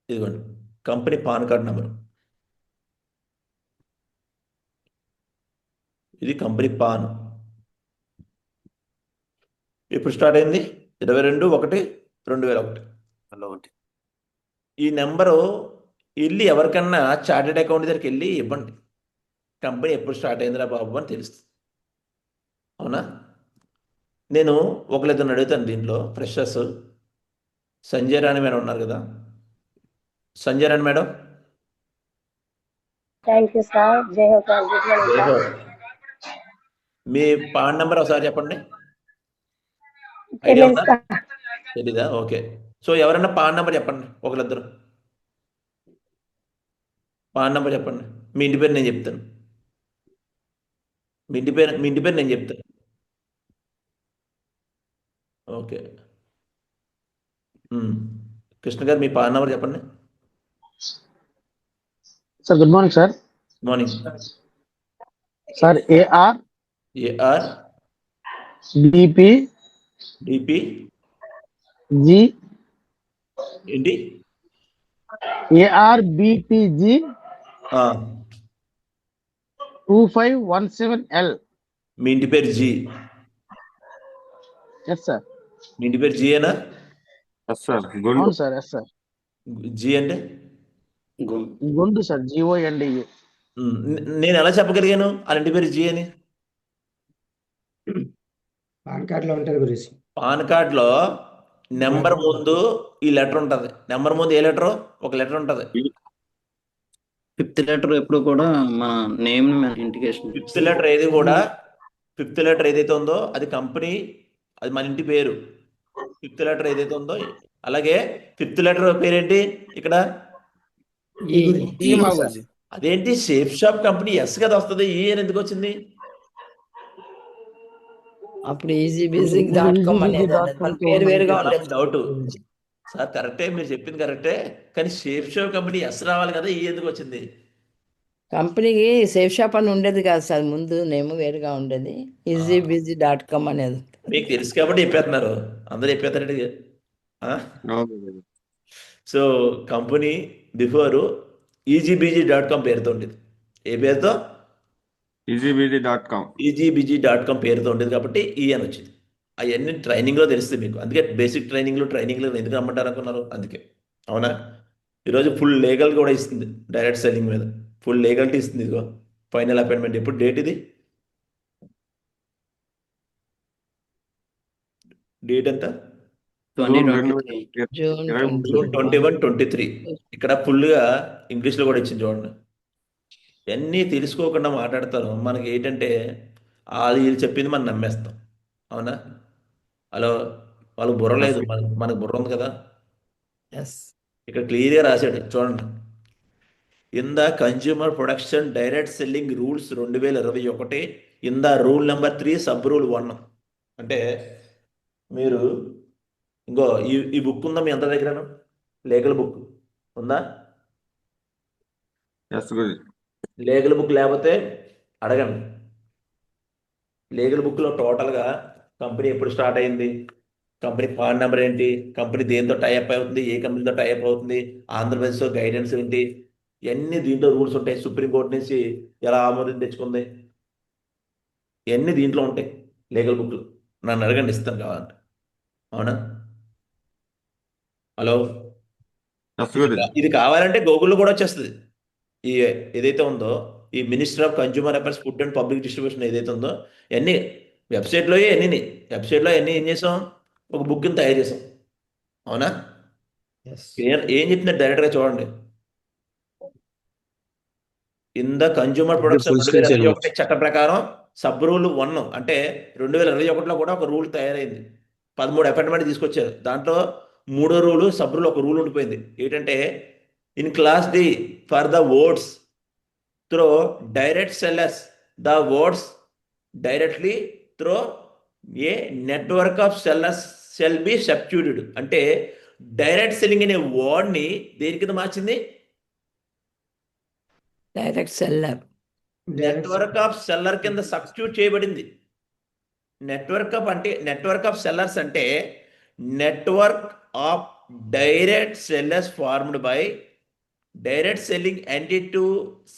[SPEAKER 2] ఇదిగోండి కంపెనీ పాన్ కార్డ్ నెంబరు, ఇది కంపెనీ పాన్. ఇప్పుడు స్టార్ట్ అయింది 22/1/2001. ఈ నెంబరు వెళ్ళి ఎవరికన్నా చార్టెడ్ అకౌంట్ దగ్గరికి వెళ్ళి ఇవ్వండి, కంపెనీ ఎప్పుడు స్టార్ట్ అయిందిరా బాబు అని తెలుస్తుంది. అవునా? నేను ఒకరిద్దరిని అడుగుతాను దీంట్లో, ఫ్రెషర్స్. సంజయ్ రాణి మేడం ఉన్నారు కదా, సంజయ్ రాణి madam.
[SPEAKER 8] Thank you, sir. Jai Ho, sir. Good morning,
[SPEAKER 2] జై హో.
[SPEAKER 8] sir.
[SPEAKER 2] మీ పాన్ నెంబర్ ఒకసారి చెప్పండి. ఐడియా
[SPEAKER 8] తెలియదు,
[SPEAKER 2] ఉందా?
[SPEAKER 8] sir.
[SPEAKER 2] తెలీదా? ఓకే. సో ఎవరైనా పాన్ నెంబర్ చెప్పండి, ఒకరిద్దరు. పాన్ నెంబర్ చెప్పండి. మీ ఇంటి పేరు నేను చెప్తాను, మీ ఇంటి పేరు నేను చెప్తాను. ఓకే. కృష్ణ గారు మీ పాన్ నెంబర్ చెప్పండి.
[SPEAKER 5] Sir good morning sir.
[SPEAKER 2] Morning.
[SPEAKER 5] Sir AR BP
[SPEAKER 2] DP
[SPEAKER 5] G
[SPEAKER 2] ఏంటి?
[SPEAKER 5] ఏఆర్ బిపిజి
[SPEAKER 2] ఆ,
[SPEAKER 5] 2517L.
[SPEAKER 2] మీ ఇంటి పేరు జీ.
[SPEAKER 5] Yes sir.
[SPEAKER 2] మీ ఇంటి పేరు జీ ఏనా?
[SPEAKER 3] ఎస్ సార్ గుండు
[SPEAKER 5] అవును సార్. Yes sir.
[SPEAKER 2] జీ అంటే
[SPEAKER 6] గు-
[SPEAKER 5] గుండు సార్ GONDU.
[SPEAKER 2] నేను ఎలా చెప్పగలిగాను వాళ్ళ ఇంటి పేరు జీ అని?
[SPEAKER 1] పాన్ కార్డులో ఉంటుంది గురించి.
[SPEAKER 2] పాన్ కార్డులో నెంబర్ ముందు ఈ లెటర్ ఉంటుంది. నెంబర్ ముందు ఏ లెటర్? ఒక లెటర్ ఉంటుంది.
[SPEAKER 6] ఫిఫ్త్ లెటర్ ఎప్పుడు కూడా మన నేమ్ ఇండికేషన్.
[SPEAKER 2] ఫిఫ్త్ లెటర్ ఏది కూడా, ఫిఫ్త్ లెటర్ ఏదైతే ఉందో అది కంపెనీ, అది మన ఇంటి పేరు. ఫిఫ్త్ లెటర్ ఏదైతే ఉందో, అలాగే ఫిఫ్త్ లెటర్ పేరేంటి ఇక్కడ? అదేంటి సేఫ్ షాప్ కంపెనీ ఎస్ కదా వస్తుంది, ఈ అని ఎందుకు వచ్చింది?
[SPEAKER 1] అప్పుడు easybasic.com అనేది మన పేరు వేరుగా ఉండేది.
[SPEAKER 2] డౌట్ సార్, కరెక్టే, మీరు చెప్పింది కరెక్టే, కానీ సేఫ్ షాప్ కంపెనీ ఎస్ రావాలి కదా, ఈ ఎందుకు వచ్చింది?
[SPEAKER 1] కంపెనీకి సేఫ్ షాప్ అని ఉండేది కాదు సార్, ముందు నేమ్ వేరుగా ఉండేది. easybasic.com అనేది.
[SPEAKER 2] మీకు తెలుసు కాబట్టి చెప్పేస్తున్నారు, అందరూ చెప్పేస్తారంటే. సో కంపెనీ బిఫోర్ easybg.com పేరుతో ఉండేది. ఏ పేరుతో?
[SPEAKER 3] easybg.com.
[SPEAKER 2] easybg.com పేరుతో ఉండేది కాబట్టి ఈ అని వచ్చింది. అవన్నీ ట్రైనింగ్లో తెలుస్తుంది మీకు. అందుకే బేసిక్ ట్రైనింగ్లో ఎందుకు రమ్మంటారు అనుకున్నారు? అందుకే. అవునా? ఈరోజు ఫుల్ లీగల్ కూడా ఇస్తుంది, డైరెక్ట్ సెల్లింగ్ మీద ఫుల్ లీగల్టీ ఇస్తుంది. ఇదిగో ఫైనల్ అపాయింట్మెంట్ ఎప్పుడు, డేట్ ఇది, డేట్ ఎంత?
[SPEAKER 6] 2023.
[SPEAKER 1] June
[SPEAKER 2] June 21, 23. ఇక్కడ ఫుల్గా ఇంగ్లీష్లో కూడా ఇచ్చింది చూడండి. ఇవన్నీ తెలుసుకోకుండా మాట్లాడతారు. మనకి ఏంటంటే వీళ్ళు చెప్పింది మనం నమ్మేస్తాం. అవునా? అలా వాళ్ళకి బుర్ర లేదు, మనకు బుర్ర ఉంది కదా.
[SPEAKER 1] ఎస్.
[SPEAKER 2] ఇక్కడ క్లియర్గా రాశాడు చూడండి. In the consumer production direct selling rules 2021, in the rule number 3 sub rule 1. అంటే మీరు ఇంకో ఈ బుక్ ఉందా మీ అందరి దగ్గర? లీగల్ బుక్ ఉందా?
[SPEAKER 3] Yes, Guruji.
[SPEAKER 2] లీగల్ బుక్ లేకపోతే అడగండి. లీగల్ బుక్లో టోటల్గా కంపెనీ ఎప్పుడు స్టార్ట్ అయింది, కంపెనీ పాన్ నెంబర్ ఏంటి, కంపెనీ దేంతో టైఅప్ అవుతుంది, ఏ కంపెనీతో టైఅప్ అవుతుంది, ఆంధ్రప్రదేశ్లో గైడెన్స్ ఏంటి, ఇవన్నీ దీంట్లో రూల్స్ ఉంటాయి. సుప్రీంకోర్టు నుంచి ఎలా ఆమోదం తెచ్చుకుంది, ఇవన్నీ దీంట్లో ఉంటాయి లీగల్ బుక్లో. నన్ను అడగండి, ఇస్తాను కావాలంటే. అవునా? Hello,
[SPEAKER 3] Yes, Guruji.
[SPEAKER 2] ఇది కావాలంటే గూగుల్లో కూడా వచ్చేస్తుంది. ఈ ఏదైతే ఉందో ఈ minister of consumer affairs, food and public distribution ఏదైతే ఉందో, అన్నీ వెబ్సైట్లో అన్నీ ఏం చేసాం, ఒక బుక్ ని తయారు చేసాం. అవునా? ఏం చెప్తున్నారు డైరెక్ట్గా చూడండి. ఇన్ ద కన్జ్యూమర్ ప్రొడక్షన్ 2021 చట్టం ప్రకారం సబ్ రూల్ 1, అంటే 2021లో కూడా ఒక రూల్ తయారైంది. 13 అపాయింట్మెంట్ తీసుకొచ్చారు. దాంట్లో 3వ రూలు సబ్ రూల్ ఒక రూల్ ఉండిపోయింది. ఏంటంటే in clause d for the words through direct sellers, the words directly through a network of sellers shall be substituted. అంటే డైరెక్ట్ సెల్లింగ్ అనే వర్డ్ని దేని కింద మార్చింది?
[SPEAKER 1] Direct seller.
[SPEAKER 2] Network of seller కింద సబ్స్టిట్యూట్ చేయబడింది. నెట్వర్క్ ఆఫ్ సెల్లర్స్ అంటే network of direct sellers formed by direct selling entity to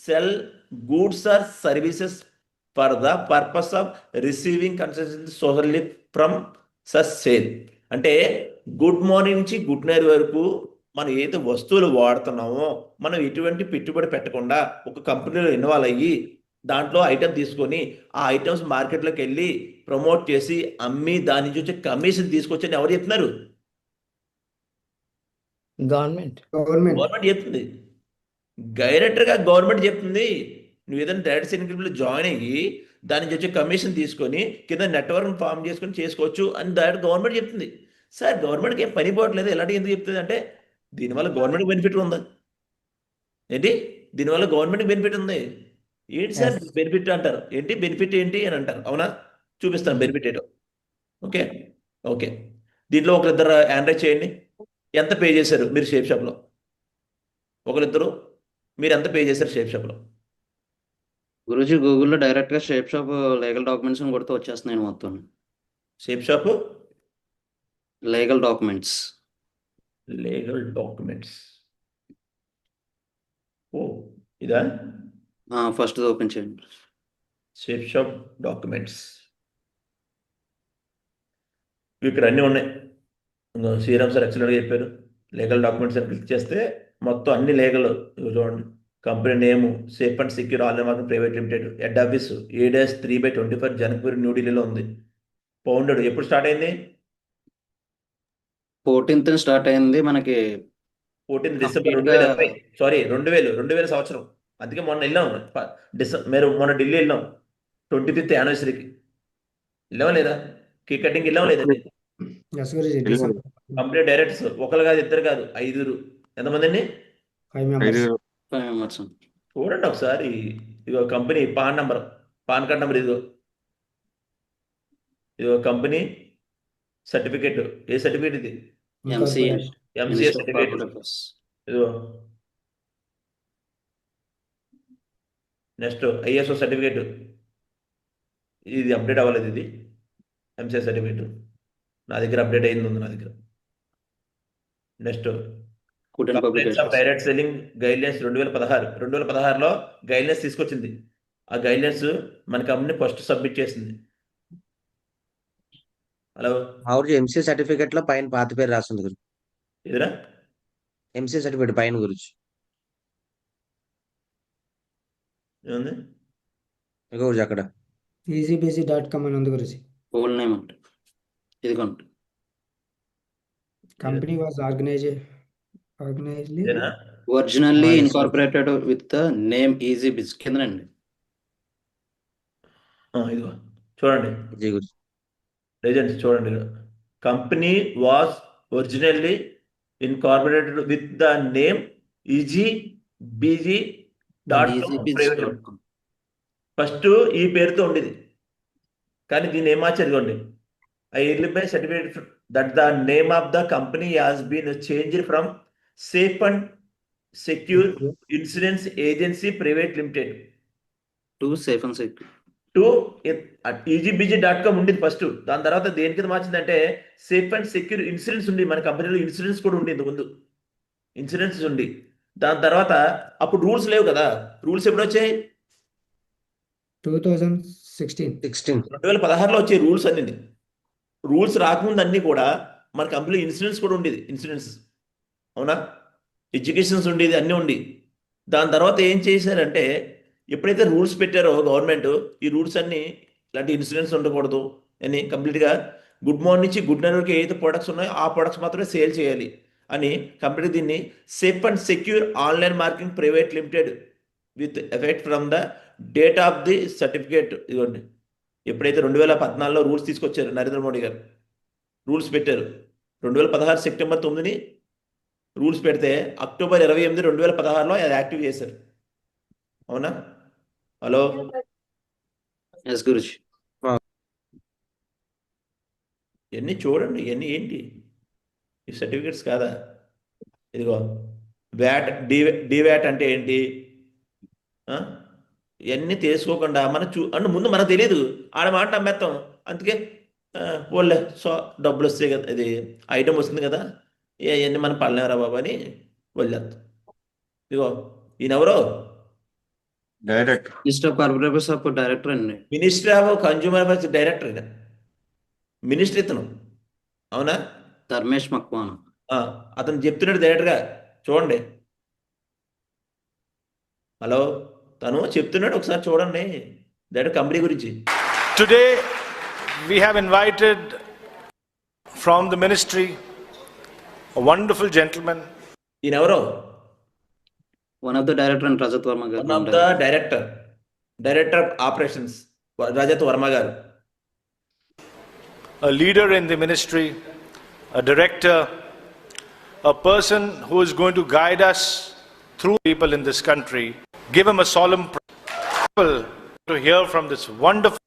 [SPEAKER 2] sell goods or services for the purpose of receiving concession socially from such sale. అంటే good morning నుంచి good night వరకు మనం ఏదైతే వస్తువులు వాడుతున్నామో, మనం ఎటువంటి పెట్టుబడి పెట్టకుండా ఒక కంపెనీలో ఇన్వాల్వ్ అయ్యి దాంట్లో ఐటమ్ తీసుకొని ఆ ఐటమ్స్ మార్కెట్లోకి వెళ్ళి ప్రమోట్ చేసి అమ్మి దాని నుంచి వచ్చే కమిషన్ తీసుకొచ్చని ఎవరు చెప్తున్నారు?
[SPEAKER 1] గవర్నమెంట్
[SPEAKER 2] చెప్తుంది. డైరెక్టర్గా గవర్నమెంట్ చెప్తుంది. నువ్వు ఏదైనా డైరెక్ట్ సెల్లింగ్లో జాయిన్ అయ్యి దాని నుంచి వచ్చే కమిషన్ తీసుకొని కింద నెట్వర్క్ ఫామ్ చేసుకొని చేసుకోవచ్చు అని డైరెక్ట్ గవర్నమెంట్ చెప్తుంది. సార్, గవర్నమెంట్కి ఏం పని పోవట్లేదు, ఎలాంటి ఎందుకు చెప్తుంది అంటే దీనివల్ల గవర్నమెంట్ బెనిఫిట్ ఉంది. ఏంటి దీనివల్ల గవర్నమెంట్ బెనిఫిట్ ఉంది? ఏంటి సార్ బెనిఫిట్ అంటారు? ఏంటి బెనిఫిట్ ఏంటి అని అంటారు. అవునా? చూపిస్తాను బెనిఫిట్ ఏంటో. ఓకే, దీంట్లో ఒకరిద్దరు ఆనరైజ్ చేయండి. ఎంత పే చేశారు మీరు షేప్ షాప్లో? ఒకరిద్దరు మీరు ఎంత పే చేశారు షేప్ షాప్లో?
[SPEAKER 6] గురూజీ గూగుల్లో డైరెక్ట్గా షేప్ షాప్ లీగల్ డాక్యుమెంట్స్ కొడితే వచ్చేస్తున్నాయి మొత్తం.
[SPEAKER 2] Shape shop
[SPEAKER 6] legal documents.
[SPEAKER 2] ఓ, ఇదా?
[SPEAKER 6] ఫస్ట్ ఓపెన్ చేయండి.
[SPEAKER 2] షేప్ షాప్ డాక్యుమెంట్స్ ఇక్కడ అన్నీ ఉన్నాయి. శ్రీరామ్ సార్ ఎక్సలెంట్గా చెప్పారు. లీగల్ డాక్యుమెంట్స్ అని క్లిక్ చేస్తే మొత్తం అన్ని లీగల్. చూడండి, company name safe and secure online market private limited, head office A-3/24 జనకపూర్ న్యూఢిల్లీలో ఉంది. ఫౌండెడ్ ఎప్పుడు స్టార్ట్ అయింది?
[SPEAKER 6] 14th స్టార్ట్ అయింది మనకి.
[SPEAKER 2] 14 డిసెంబర్
[SPEAKER 6] Complete గా
[SPEAKER 2] 2020. సారీ 2000 సంవత్సరం. అందుకే మొన్న వెళ్ళాం, మీరు మొన్న ఢిల్లీ వెళ్ళాం 25th యానివర్సరీకి. వెళ్ళావా లేదా? కేక్ కటింగ్ వెళ్ళావా లేదా? కంపెనీ డైరెక్టర్స్ ఒకరు కాదు, ఇద్దరు కాదు, 5. ఎంతమంది అండి?
[SPEAKER 3] 5
[SPEAKER 6] members.
[SPEAKER 2] చూడండి ఒకసారి. ఇదిగో కంపెనీ పాన్ కార్డ్ నెంబర్, ఇదిగో కంపెనీ సర్టిఫికేట్. ఏ సర్టిఫికేట్ ఇది?
[SPEAKER 6] MCA
[SPEAKER 2] MCA certificate. ఇదిగో నెక్స్ట్ ISO సర్టిఫికేట్. ఇది అప్డేట్ అవ్వలేదు, ఇది ఎంసీఏ సర్టిఫికేట్. నా దగ్గర అప్డేట్ అయింది, ఉంది నా దగ్గర. నెక్స్ట్ డైరెక్ట్ సెల్లింగ్ గైడ్లైన్స్ 2016లో గైడ్లైన్స్ తీసుకొచ్చింది. ఆ గైడ్లైన్స్ మన కంపెనీ ఫస్ట్ సబ్మిట్ చేసింది. హలో,
[SPEAKER 9] ఎంసీ సర్టిఫికెట్ లో పైన పాత పేరు రాస్తుంది గురు.
[SPEAKER 2] ఎదురా
[SPEAKER 9] ఎంసీ సర్టిఫికెట్ పైన గురించి
[SPEAKER 2] ఏముంది?
[SPEAKER 9] గురించి అక్కడ
[SPEAKER 10] easybusy.com అని ఉంది గురించి.
[SPEAKER 6] ఓల్డ్ నేమ్ అంటే ఇదిగోండి.
[SPEAKER 10] కంపెనీ వాజ్ ఆర్గనైజ్లీ
[SPEAKER 2] ఇదేనా?
[SPEAKER 6] Originally incorporated with the name easy biz కిందనండి.
[SPEAKER 2] ఇదిగో చూడండి
[SPEAKER 9] జై గురు.
[SPEAKER 2] లేజెండ్స్ చూడండి. Company was originally incorporated with the name easybusy.com. ఫస్ట్ ఈ పేరుతో ఉండేది, కానీ దీన్ని ఏం మార్చారు? I hereby certificate that the name of the company has been changed from Safe and Secure Insurance Agency Private Limited
[SPEAKER 6] to safe and secure
[SPEAKER 2] to easybusy.com ఉండేది first. దాని తర్వాత దేని కింద మార్చిందంటే సేఫ్ అండ్ సెక్యూర్ ఇన్సూరెన్స్ ఉంది. మన కంపెనీలో insurance కూడా ఉండేది ముందు, ఇన్సూరెన్స్ ఉంది. దాని తర్వాత అప్పుడు రూల్స్ లేవు కదా. రూల్స్ ఎప్పుడు వచ్చాయి?
[SPEAKER 10] 2016.
[SPEAKER 2] 2016లో వచ్చే రూల్స్ అన్ని. రూల్స్ రాకముందు అన్ని కూడా మన కంపెనీలో ఇన్సూరెన్స్ కూడా ఉండేది. ఇన్సూరెన్స్, అవునా? ఎడ్యుకేషన్స్ ఉండేది, అన్నీ ఉండి. దాని తర్వాత ఏం చేశారంటే ఎప్పుడైతే రూల్స్ పెట్టారో గవర్నమెంట్, ఈ రూల్స్ అన్ని ఇలాంటి ఇన్సూరెన్స్ ఉండకూడదు అని కంప్లీట్గా గుడ్ మార్నింగ్ నుంచి గుడ్ నైట్ వరకు ఏదైతే ప్రొడక్ట్స్ ఉన్నాయో ఆ ప్రొడక్ట్స్ మాత్రమే సేల్ చేయాలి అని కంపెనీ దీన్ని safe and secure online marketing private limited with effect from the date of the certificate. ఇదిగోండి, ఎప్పుడైతే 2014లో రూల్స్ తీసుకొచ్చారు నరేంద్ర మోడీ గారు, రూల్స్ పెట్టారు. 2016 సెప్టెంబర్ 9 రూల్స్ పెడితే అక్టోబర్ 28, 2016లో అది యాక్టివ్ చేశారు, అవునా? హలో,
[SPEAKER 6] ఎస్ గురుజీ.
[SPEAKER 2] ఇవన్నీ చూడండి, ఇవన్నీ ఏంటి? ఈ సర్టిఫికేట్స్ కాదా? ఇదిగో వ్యాట్, డివ్యాట్ అంటే ఏంటి? ఇవన్నీ తెలుసుకోకుండా మనం అంటే ముందు మనకు తెలియదు, ఆడ మాట నమ్మేస్తాం. అందుకే వాళ్ళే డబ్బులు వస్తాయి కదా, ఇది ఐటమ్ వస్తుంది కదా, ఇవన్నీ మనం పడలేరా బాబు అని వదిలేస్తాం. ఇదిగో ఈయనెవరో
[SPEAKER 3] director
[SPEAKER 6] minister of corporate affairs of director అండి.
[SPEAKER 2] Ministry of consumer affairs director, ఈయన మినిస్టర్ ఇతను, అవునా?
[SPEAKER 6] ధర్మేష్ మక్వానా.
[SPEAKER 2] అతను చెప్తున్నాడు డైరెక్ట్గా, చూడండి. హలో, తను చెప్తున్నాడు, ఒకసారి చూడండి డైరెక్ట్ కంపెనీ గురించి.
[SPEAKER 11] Today we have invited from the ministry a wonderful gentleman.
[SPEAKER 2] ఈయన ఎవరో?
[SPEAKER 6] One of the director and Rajat Varma గారు.
[SPEAKER 2] One of the director of operations Rajat Varma గారు.
[SPEAKER 11] A leader in the ministry, a director, a person who is going to guide us through people in this country. Give him a solemn prayer to hear from this wonderful.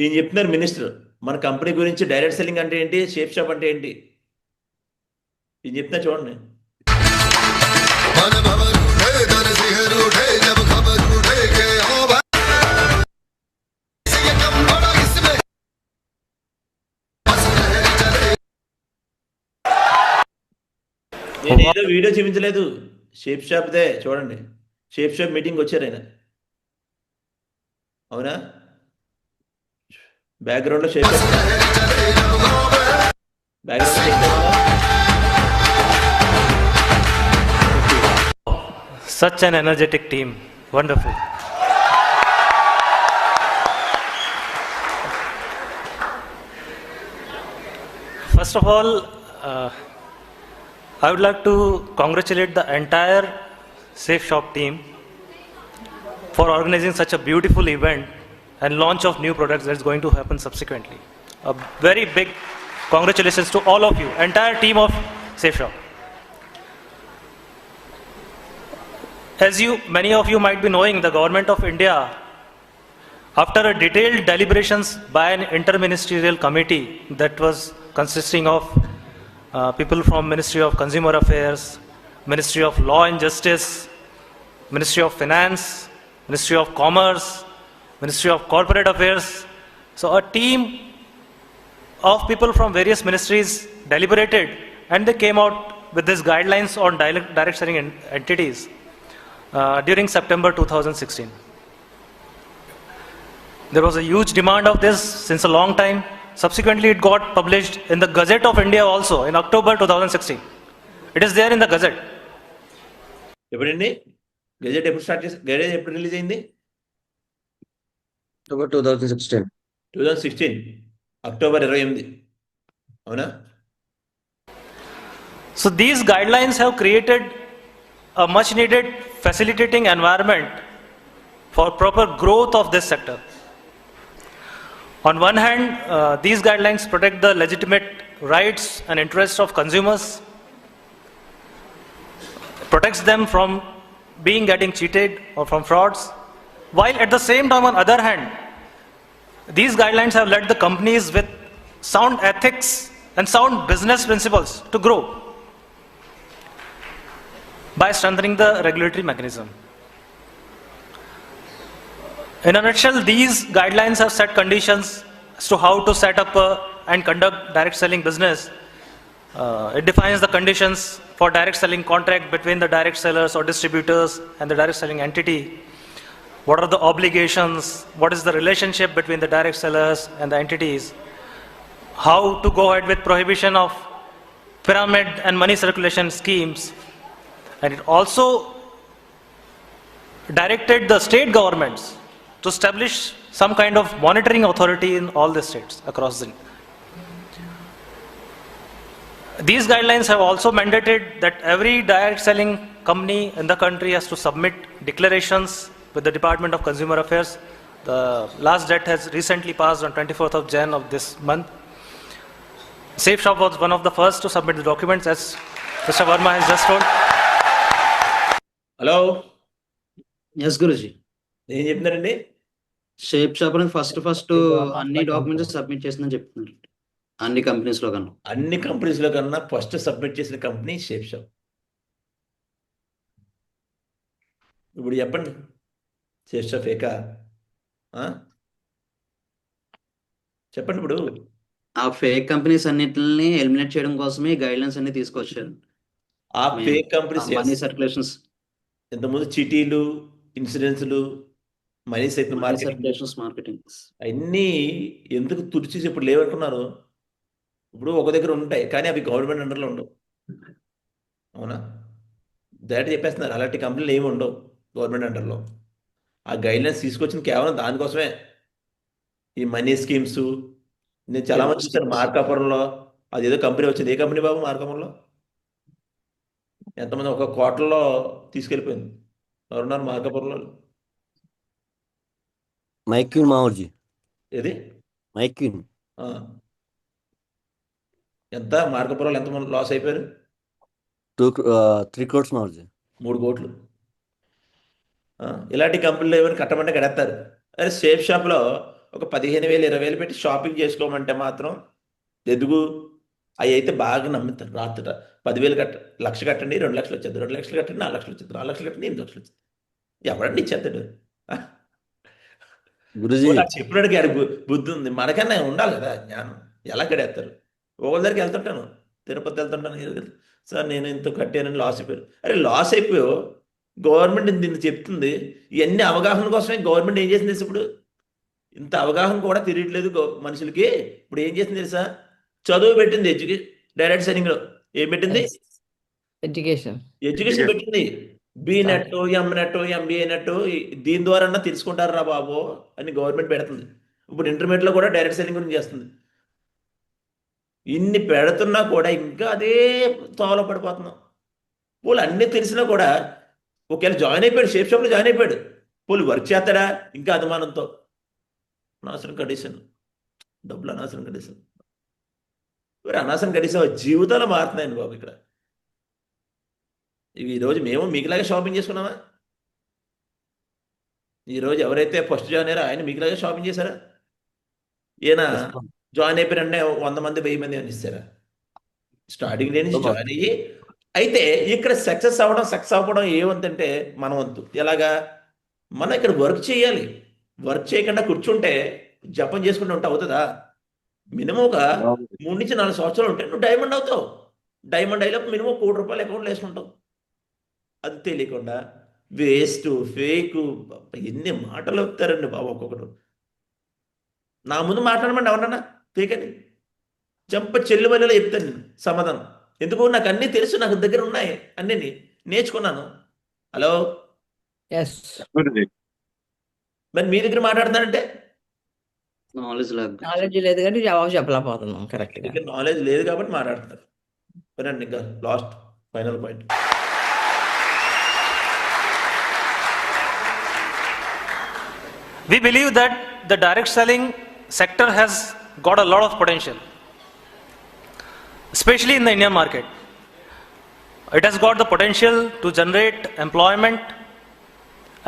[SPEAKER 2] ఈయన చెప్తున్నారు minister, మన company గురించి direct selling అంటే ఏంటి, shape shop అంటే ఏంటి, ఈయన చెప్తున్నా చూడండి. నేను ఏదో వీడియో చూపించలేదు, షేప్ షాప్దే చూడండి. షేప్ షాప్ మీటింగ్ వచ్చారు ఆయన. అవునా? బ్యాక్గ్రౌండ్లో shape
[SPEAKER 11] Such an energetic team. Wonderful. First of all, I would like to congratulate the entire Safe Shop team for organizing such a beautiful event and launch of new products that's going to happen subsequently. A very big congratulations to all of you, entire team of Safe Shop. As many of you might be knowing, the Government of India, after a detailed deliberations by an interministerial committee that was consisting of people from Ministry of Consumer Affairs, Ministry of Law and Justice, Ministry of Finance, Ministry of Commerce, Ministry of Corporate Affairs. So a team of people from various ministries deliberated and they came out with these guidelines on direct selling entities during September 2016. There was a huge demand of this since a long time. Subsequently, it got published in the Gazette of India also in October 2016. It is there in the Gazette.
[SPEAKER 2] ఎప్పుడండి gazette ఎప్పుడు start చేసి gazette ఎప్పుడు release అయింది?
[SPEAKER 9] October 2016.
[SPEAKER 2] 2016 October 28. అవునా?
[SPEAKER 11] So these guidelines have created a much needed facilitating environment for proper growth of this sector. On one hand, these guidelines protect the legitimate rights and interests of consumers, protects them from getting cheated or from frauds, while at the same time, on other hand, these guidelines have led the companies with sound ethics and sound business principles to grow by strengthening the regulatory mechanism. In a nutshell, these guidelines have set conditions as to how to set up and conduct direct selling business. It defines the conditions for direct selling contract between the direct sellers or distributors and the direct selling entity. What are the obligations? What is the relationship between the direct sellers and the entities? How to go ahead with prohibition of pyramid and money circulation schemes. And it also directed the state governments to establish some kind of monitoring authority in all the states across the. These guidelines have also mandated that every direct selling company in the country has to submit declarations with the Department of Consumer Affairs. The last date has recently passed on 24th of Jan of this month. Safe Shop was one of the first to submit the documents, as Mr. Verma has just told.
[SPEAKER 2] Hello,
[SPEAKER 6] yes గురుజీ.
[SPEAKER 2] ఏం చెప్తున్నారండి?
[SPEAKER 6] Safe Shop అనేది first అన్ని documents submit చేసిందని చెప్తున్నారు. అన్ని companies లో కన్నా
[SPEAKER 2] అన్ని కంపెనీస్లో కన్నా ఫస్ట్ సబ్మిట్ చేసిన కంపెనీ షేప్ షాప్. ఇప్పుడు చెప్పండి, షేప్ షాప్ ఏకా? చెప్పండి. ఇప్పుడు
[SPEAKER 6] ఆ ఫేక్ కంపెనీస్ అన్నిటిని ఎలిమినేట్ చేయడం కోసమే గైడ్లైన్స్ అన్ని తీసుకొచ్చారు.
[SPEAKER 2] ఆ ఫేక్ కంపెనీస్
[SPEAKER 6] మనీ సర్క్యులేషన్స్,
[SPEAKER 2] ఇంతకుముందు చిటీలు, ఇన్సూరెన్స్లు, మనీ సైకిల్
[SPEAKER 6] మార్కెటింగ్
[SPEAKER 2] అన్నీ ఎందుకు తుడిచేసి ఇప్పుడు లేవనుకున్నారు? ఇప్పుడు ఒక దగ్గర ఉంటాయి కానీ అవి గవర్నమెంట్ అండర్లో ఉండవు. అవునా? డైరెక్ట్ చెప్పేస్తున్నారు, అలాంటి కంపెనీలు ఏమి ఉండవు గవర్నమెంట్ అండర్లో. ఆ గైడ్లైన్స్ తీసుకొచ్చింది కేవలం దానికోసమే. ఈ మనీ స్కీమ్స్ నేను చాలా మంది చూసాను. మార్కాపురంలో అదేదో కంపెనీ వచ్చింది. ఏ కంపెనీ బాబు మార్కాపురంలో? ఎంతమంది ఒక కోటల్లో తీసుకెళ్ళిపోయింది. ఎవరున్నారు మార్కాపురంలో?
[SPEAKER 9] మైక్యూన్ మావర్జీ.
[SPEAKER 2] ఏది
[SPEAKER 9] మైక్యూన్
[SPEAKER 2] ఎంత మార్కాపురంలో ఎంతమంది లాస్ అయిపోయారు?
[SPEAKER 9] 3 crores మావర్జీ.
[SPEAKER 2] 3 కోట్లు. ఇలాంటి కంపెనీలు ఏమైనా కట్టమంటే కడేస్తారు. అదే సేఫ్ షాప్లో ఒక 15,000 20,000 పెట్టి షాపింగ్ చేసుకోమంటే మాత్రం ఎదుగు అవి అయితే బాగా నమ్ముతారు. రాత్రి 10,000 లక్ష కట్టండి, 2 లక్షలు వచ్చేది, 2 లక్షలు కట్టండి, 4 లక్షలు వచ్చేది, 4 లక్షలు కట్టండి, 8 లక్షలు వచ్చేది. ఎవరండి ఇచ్చేస్తాడు?
[SPEAKER 9] గురుజీ
[SPEAKER 2] చెప్పినడికి బుద్ధి ఉంది, మనకన్నా ఉండాలి కదా జ్ఞానం. ఎలా కడేస్తారు? ఒకళ్ళ దగ్గరికి వెళ్తుంటాను, తిరుపతి వెళ్తుంటాను, సార్ నేను ఇంత కట్టానని లాస్ అయిపోయారు. అరే లాస్ అయిపోయావు, గవర్నమెంట్ దీన్ని చెప్తుంది. ఇవన్నీ అవగాహన కోసమే గవర్నమెంట్ ఏం చేసింది ఇప్పుడు? ఇంత అవగాహన కూడా తెలియట్లేదు మనుషులకి. ఇప్పుడు ఏం చేసింది తెలుసా? చదువు పెట్టింది డైరెక్ట్ సెల్లింగ్లో. ఏం పెట్టింది?
[SPEAKER 1] ఎడ్యుకేషన్.
[SPEAKER 2] ఎడ్యుకేషన్ పెట్టింది. B net, M net, MBA net, దీని ద్వారా తెలుసుకుంటారా బాబు అని గవర్నమెంట్ పెడుతుంది. ఇప్పుడు ఇంటర్మీడియట్లో కూడా డైరెక్ట్ సెల్లింగ్ గురించి చేస్తుంది. ఇన్ని పెడుతున్నా కూడా ఇంకా అదే తోవలో పడిపోతున్నాం. వాళ్ళు అన్నీ తెలిసినా కూడా ఒకవేళ జాయిన్ అయిపోయాడు, షేప్ షాప్లో జాయిన్ అయిపోయాడు, వాళ్ళు వర్క్ చేస్తాడా? ఇంకా అనుమానంతో. అనవసరం కండిషన్, డబ్బులు అనవసరం కండిషన్. మరి అనవసరం కండిషన్ జీవితాలు మారుతున్నాయండి బాబు. ఇక్కడ ఈరోజు మేము మీకులాగే షాపింగ్ చేసుకున్నామా? ఈరోజు ఎవరైతే ఫస్ట్ జాయిన్ అయ్యారో ఆయన మీకులాగే షాపింగ్ చేశారా? ఈయన జాయిన్ అయిపోయారంటే 100 మంది 1000 మంది అని ఇస్తారా? స్టార్టింగ్ నుంచి జాయిన్ అయ్యి అయితే ఇక్కడ సక్సెస్ అవ్వడం ఏమంటే మన వంతు. ఎలాగా? మనం ఇక్కడ వర్క్ చేయాలి. వర్క్ చేయకుండా కూర్చుంటే జపం చేసుకుంటూ ఉంటే అవుతుందా? మినిమం ఒక 3 నుంచి 4 సంవత్సరాలు ఉంటే నువ్వు డైమండ్ అవుతావు. డైమండ్ అయినప్పుడు మినిమం 1 కోటి రూపాయలు అకౌంట్లో వేసుకుంటావు. అది తెలియకుండా వేస్ట్, ఫేక్, ఎన్ని మాటలు చెప్తారండి బాబు ఒక్కొక్కరు. నా ముందు మాట్లాడమండి ఎవరన్నా ఫేక్ అని చెంప చెల్లివల్లిలో చెప్తాను నేను సమాధానం. ఎందుకు? నాకు అన్నీ తెలుసు, నాకు దగ్గర ఉన్నాయి, అన్నీ నేర్చుకున్నాను. Hello,
[SPEAKER 1] yes.
[SPEAKER 2] మరి మీ దగ్గర మాట్లాడుతానంటే
[SPEAKER 6] నాలెడ్జ్ లేదు.
[SPEAKER 1] నాలెడ్జ్ లేదు కాబట్టి జవాబు చెప్పలేకపోతున్నాం కరెక్ట్గా.
[SPEAKER 2] దగ్గర నాలెడ్జ్ లేదు కాబట్టి మాట్లాడుతున్నారు. వినండి, ఇంకా last final point.
[SPEAKER 11] We believe that the direct selling sector has got a lot of potential, especially in the Indian market. It has got the potential to generate employment,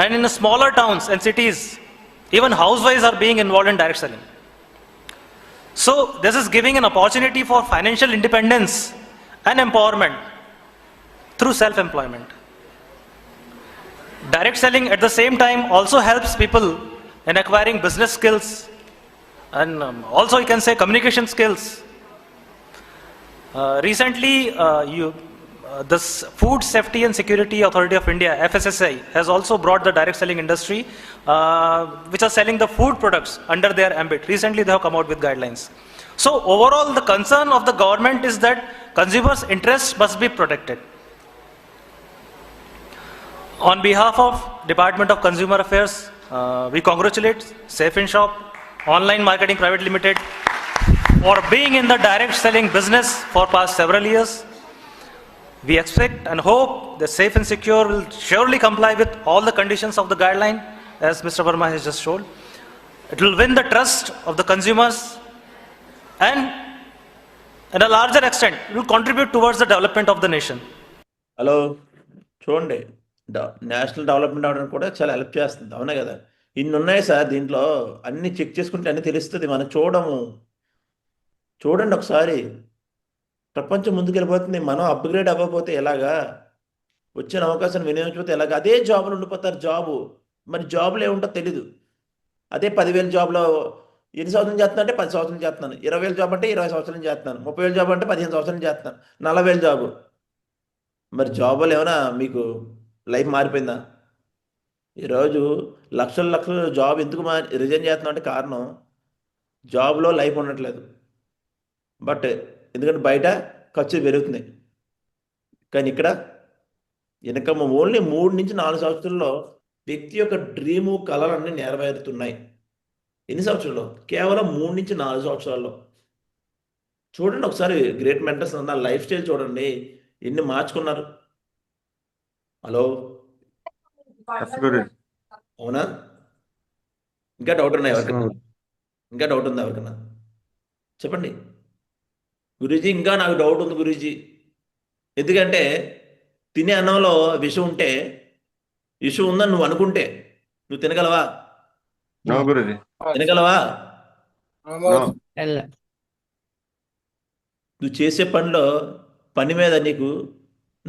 [SPEAKER 11] and in the smaller towns and cities, even housewives are being involved in direct selling. So this is giving an opportunity for financial independence and empowerment through self-employment. Direct selling at the same time also helps people in acquiring business skills and also you can say communication skills. Recently, this Food Safety and Security Authority of India, FSSAI, has also brought the direct selling industry, which are selling the food products under their ambit. Recently, they have come out with guidelines. So overall, the concern of the government is that consumers' interests must be protected. On behalf of Department of Consumer Affairs, we congratulate Safe in Shop Online Marketing Private Limited for being in the direct selling business for past several years. We expect and hope that Safe and Secure will surely comply with all the conditions of the guideline, as Mr. Verma has just showed. It will win the trust of the consumers and in a larger extent, it will contribute towards the development of the nation.
[SPEAKER 2] Hello, చూడండి, national development అవడానికి కూడా చాలా help చేస్తుంది. అవునా కదా? ఇన్ని ఉన్నాయి sir దీంట్లో, అన్ని చెక్ చేసుకుంటే అన్నీ తెలుస్తుంది. మనం చూడండి ఒకసారి. ప్రపంచం ముందుకు వెళ్ళిపోతుంది. మనం అప్గ్రేడ్ అవ్వకపోతే ఎలాగా? వచ్చిన అవకాశాన్ని వినియోగించకపోతే ఎలాగా? అదే జాబులు ఉండిపోతారు. మరి జాబులు ఏముంటో తెలీదు. అదే 10,000 జాబ్లో ఎన్ని సంవత్సరం చేస్తున్నా అంటే 10 సంవత్సరాలు చేస్తున్నాను, 20,000 జాబ్ అంటే 20 సంవత్సరాలు చేస్తున్నాను, 30,000 జాబ్ అంటే 15 సంవత్సరాలు చేస్తున్నాను, 40,000 జాబు. మరి జాబులు ఏమైనా మీకు లైఫ్ మారిపోయిందా? ఈరోజు లక్షల జాబ్ ఎందుకు రిజైన్ చేస్తున్నాం అంటే కారణం జాబ్లో లైఫ్ ఉండట్లేదు. బట్ ఎందుకంటే బయట ఖర్చు పెరుగుతున్నాయి, కానీ ఇక్కడ ఇన్కమ్ ఓన్లీ 3 నుంచి 4 సంవత్సరాల్లో వ్యక్తి యొక్క డ్రీము, కళలన్నీ నెరవేరుతున్నాయి. ఎన్ని సంవత్సరాల్లో? కేవలం 3 నుంచి 4 సంవత్సరాల్లో. చూడండి ఒకసారి, గ్రేట్ మెంటర్స్ ఉన్న లైఫ్ స్టైల్ చూడండి, ఎన్ని మార్చుకున్నారు. హలో, అవునా? ఇంకా డౌట్ ఉన్నాయి ఎవరికన్నా? ఇంకా డౌట్ ఉందా ఎవరికన్నా? చెప్పండి. గురూజీ, ఇంకా నాకు డౌట్ ఉంది గురూజీ. ఎందుకంటే తినే అన్నంలో విషం ఉంటే, విషం ఉందని నువ్వు అనుకుంటే నువ్వు తినగలవా? తినగలవా? నువ్వు చేసే పని మీద నీకు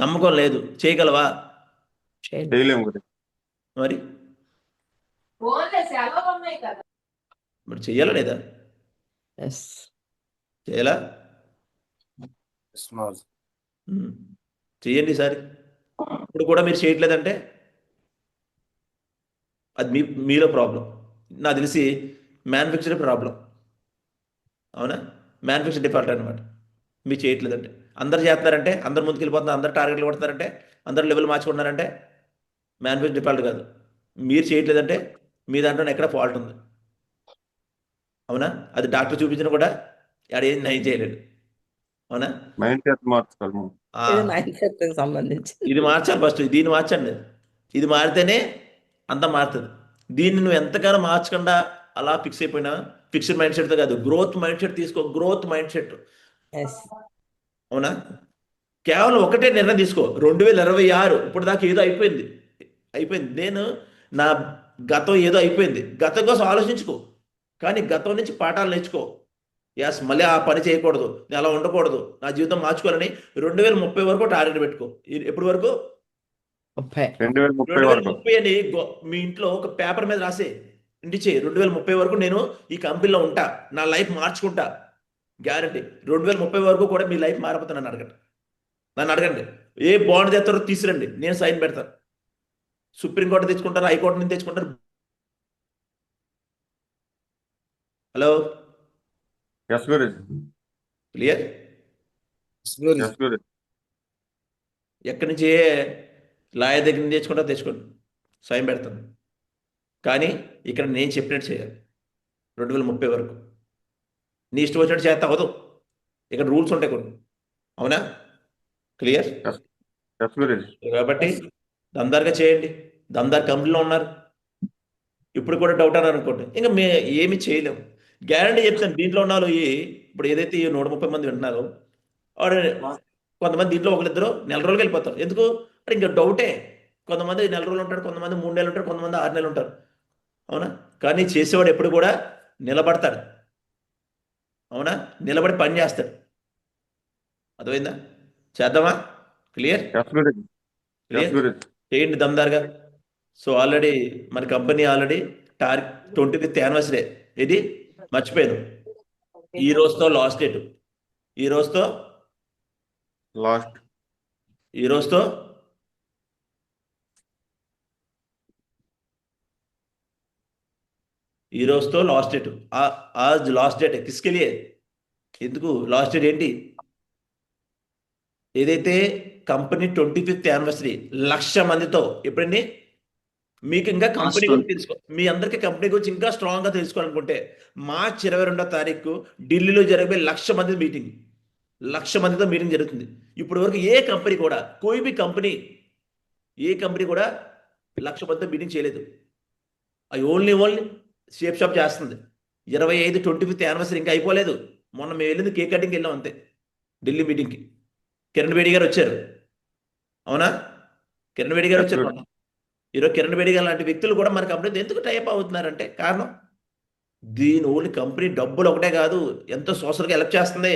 [SPEAKER 2] నమ్మకం లేదు, చేయగలవా? మరి చెయ్యాలా లేదా? చేయాలా? చెయ్యండి ఈసారి. ఇప్పుడు కూడా మీరు చేయట్లేదంటే అది మీలో ప్రాబ్లం. నాకు తెలిసి మ్యానుఫ్యాక్చరింగ్ ప్రాబ్లం. అవునా? మ్యానుఫ్యాక్చరింగ్ డిఫాల్ట్ అనమాట. మీరు చేయట్లేదంటే, అందరు చేస్తున్నారంటే, అందరు ముందుకు వెళ్ళిపోతున్నారు, అందరు టార్గెట్లు కొడుతున్నారంటే, అందరు లెవెల్ మార్చుకుంటున్నారంటే మ్యానుఫ్యాక్చరింగ్ డిఫాల్ట్ కాదు. మీరు చేయట్లేదంటే మీ దాంట్లో ఎక్కడ ఫాల్ట్ ఉంది. అవునా? అది డాక్టర్ చూపించిన కూడా ఆడేం నయం చేయలేడు. అవునా?
[SPEAKER 3] మైండ్ సెట్ మార్చుకోవాలి.
[SPEAKER 2] ఆ,
[SPEAKER 1] ఇది మైండ్ సెట్ సంబంధించి.
[SPEAKER 2] ఇది మార్చాలి ఫస్ట్. దీన్ని మార్చండి. ఇది మారితేనే అంతా మారుతుంది. దీన్ని నువ్వు ఎంతగానో మార్చకుండా అలా ఫిక్స్ అయిపోయినా, ఫిక్స్డ్ మైండ్ సెట్తో కాదు, గ్రోత్ మైండ్ సెట్ తీసుకో. Growth mind set.
[SPEAKER 1] ఎస్.
[SPEAKER 2] అవునా? కేవలం ఒకటే నిర్ణయం తీసుకో. 2026 ఇప్పుడు దాకా ఏదో అయిపోయింది. నేను నా గతం ఏదో అయిపోయింది. గతం కోసం ఆలోచించుకో, కానీ గతం నుంచి పాఠాలు నేర్చుకో. యాస్, మళ్ళీ ఆ పని చేయకూడదు, నేను అలా ఉండకూడదు, నా జీవితం మార్చుకోవాలని 2030 వరకు టార్గెట్ పెట్టుకో. ఎప్పటి వరకు?
[SPEAKER 1] 30.
[SPEAKER 3] 2030 వరకు
[SPEAKER 2] 2030 అని మీ ఇంట్లో ఒక పేపర్ మీద రాసే ఇంటి చేయి. 2030 వరకు నేను ఈ కంపెనీలో ఉంటా, నా లైఫ్ మార్చుకుంటా, గ్యారంటీ. 2030 వరకు కూడా మీ లైఫ్ మారిపోతుంది. నన్ను అడగండి. ఏ బాండ్ తెస్తారో తీసురండి, నేను సైన్ పెడతాను. సుప్రీంకోర్టు తెచ్చుకుంటారు, హైకోర్టు నుంచి తెచ్చుకుంటారు. హలో,
[SPEAKER 3] ఎస్ గురుజీ.
[SPEAKER 2] క్లియర్?
[SPEAKER 3] ఎస్ గురుజీ.
[SPEAKER 2] ఎక్కడి నుంచి ఏ లాయర్ దగ్గర నుంచి తెచ్చుకోండి, సైన్ పెడతాను. కానీ ఇక్కడ నేను చెప్పినట్టు చేయాలి 2030 వరకు. నీ ఇష్టం వచ్చినట్టు చేస్తా అవదు. ఇక్కడ రూల్స్ ఉంటాయి కొన్ని. అవునా? క్లియర్?
[SPEAKER 3] ఎస్ గురుజీ.
[SPEAKER 2] కాబట్టి దమ్దార్గా చేయండి. దమ్దార్ కంపెనీలో ఉన్నారు. ఇప్పుడు కూడా డౌట్ అన్నారు అనుకోండి, ఇంకా ఏమి చేయలేము. గ్యారంటీ చెప్తాను. దీంట్లో ఉన్న వాళ్ళు ఇప్పుడు ఏదైతే 130 మంది వింటున్నారో, వాడు కొంతమంది దీంట్లో ఒకరిద్దరు నెల రోజులకి వెళ్ళిపోతారు. ఎందుకు అంటే ఇంకా డౌటే. కొంతమంది నెల రోజులు ఉంటారు, కొంతమంది 3 నెలలు ఉంటారు, కొంతమంది 6 నెలలు ఉంటారు. అవునా? కానీ చేసేవాడు ఎప్పుడు కూడా నిలబడతాడు. అవునా? నిలబడి పని చేస్తాడు. అర్థమైందా? చేద్దామా? క్లియర్?
[SPEAKER 3] ఎస్ గురుజీ. ఎస్ గురుజీ.
[SPEAKER 2] చేయండి దమ్దార్గా. సో ఆల్రెడీ మన కంపెనీ ఆల్రెడీ 25th యానివర్సరీ. ఇది మర్చిపోయాను. ఈ రోజుతో లాస్ట్ డేట్. ఈ రోజుతో
[SPEAKER 3] లాస్ట్.
[SPEAKER 2] Last date. आज लास्ट डेट है किसके लिए? ఎందుకు లాస్ట్ డేట్ ఏంటి? ఏదైతే కంపెనీ 25th యానివర్సరీ 1,00,000 మందితో ఎప్పుడండి మీకు ఇంకా కంపెనీ గురించి తెలుసుకో, మీ అందరికీ కంపెనీ గురించి ఇంకా స్ట్రాంగ్గా తెలుసుకోవాలనుకుంటే మార్చ్ 22వ తారీఖు ఢిల్లీలో జరిగే 1,00,000 మంది మీటింగ్. 1,00,000 మందితో మీటింగ్ జరుగుతుంది. ఇప్పటి వరకు ఏ కంపెనీ కూడా ఏ కంపెనీ కూడా 1,00,000 మందితో మీటింగ్ చేయలేదు. అవి ఓన్లీ షేప్ షాప్ చేస్తుంది. 25th యానివర్సరీ ఇంకా అయిపోలేదు. మొన్న మేము వెళ్ళింది కేక్ కటింగ్కి వెళ్ళాం అంతే, ఢిల్లీ మీటింగ్కి. కిరణ్ బేడి గారు వచ్చారు. అవునా? కిరణ్ బేడి గారు వచ్చారు. ఈరోజు కిరణ్ బేడి గారు లాంటి వ్యక్తులు కూడా మన కంపెనీ ఎందుకు టైప్ అవుతున్నారంటే కారణం దీని ఓన్లీ కంపెనీ డబ్బులు ఒకటే కాదు, ఎంతో సోషల్గా హెల్ప్ చేస్తుంది.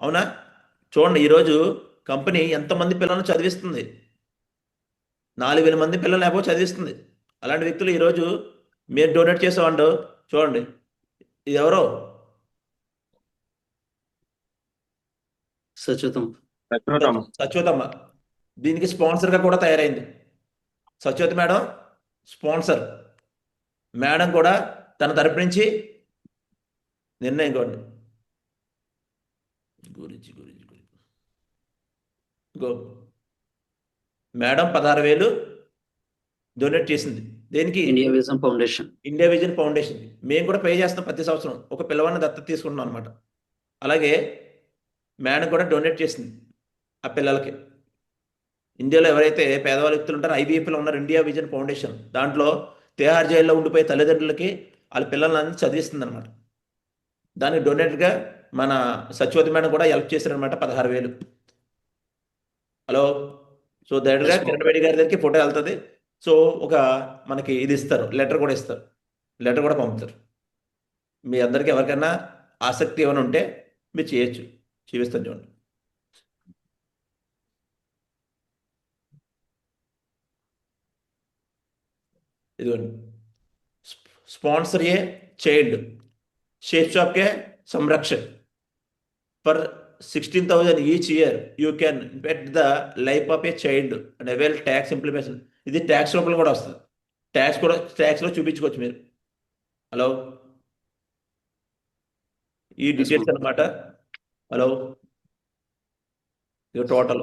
[SPEAKER 2] అవునా? చూడండి, ఈరోజు కంపెనీ ఎంతమంది పిల్లలను చదివిస్తుంది? 4,000 మంది పిల్లలు లేకపోతే చదివిస్తుంది. అలాంటి వ్యక్తులు ఈరోజు మీరు డొనేట్ చేసేవాళ్ళు. చూడండి, ఇది ఎవరో సత్యవతమ్మ దీనికి స్పాన్సర్గా కూడా తయారైంది. Satyavathi madam sponsor. మేడం కూడా తన తరపు నుంచి నిర్ణయం కోండి. గురించి మేడం 16,000 డొనేట్ చేసింది. దేనికి?
[SPEAKER 6] India vision
[SPEAKER 2] foundation. మేము కూడా పే చేస్తాం ప్రతి సంవత్సరం. ఒక పిల్లవాడిని దత్తత తీసుకుంటున్నాం అనమాట. అలాగే మేడం కూడా డొనేట్ చేసింది ఆ పిల్లలకి. ఇండియాలో ఎవరైతే పేదవాళ్ళ వ్యక్తులు ఉంటారో IVFలో ఉన్నారు ఇండియా విజన్ ఫౌండేషన్. దాంట్లో తిహార్ జైల్లో ఉండిపోయే తల్లిదండ్రులకి వాళ్ళ పిల్లలని చదివిస్తుంది అనమాట. దానికి డొనేట్గా మన సత్యవతి మేడం కూడా హెల్ప్ చేశారనమాట 16,000. హలో. సో డైరెక్ట్గా కిరణ్ బేడి గారి దగ్గరికి ఫోటో వెళ్తుంది. సో ఒక మనకి ఇది ఇస్తారు, లెటర్ కూడా పంపుతారు. మీ అందరికీ ఎవరికైనా ఆసక్తి ఏమైనా ఉంటే మీరు చేయొచ్చు. చూపిస్తాను చూడండి. ఇదిగోండి, sponsor a child shape shop కే సంరక్షణ for 16,000 each year you can bet the life of a child and avail tax implementation. ఇది ట్యాక్స్ రూపంలో కూడా వస్తుంది. ట్యాక్స్లో చూపించుకోవచ్చు మీరు. హలో, ఈ డీటెయిల్స్ అన్నమాట. హలో, ఇక టోటల్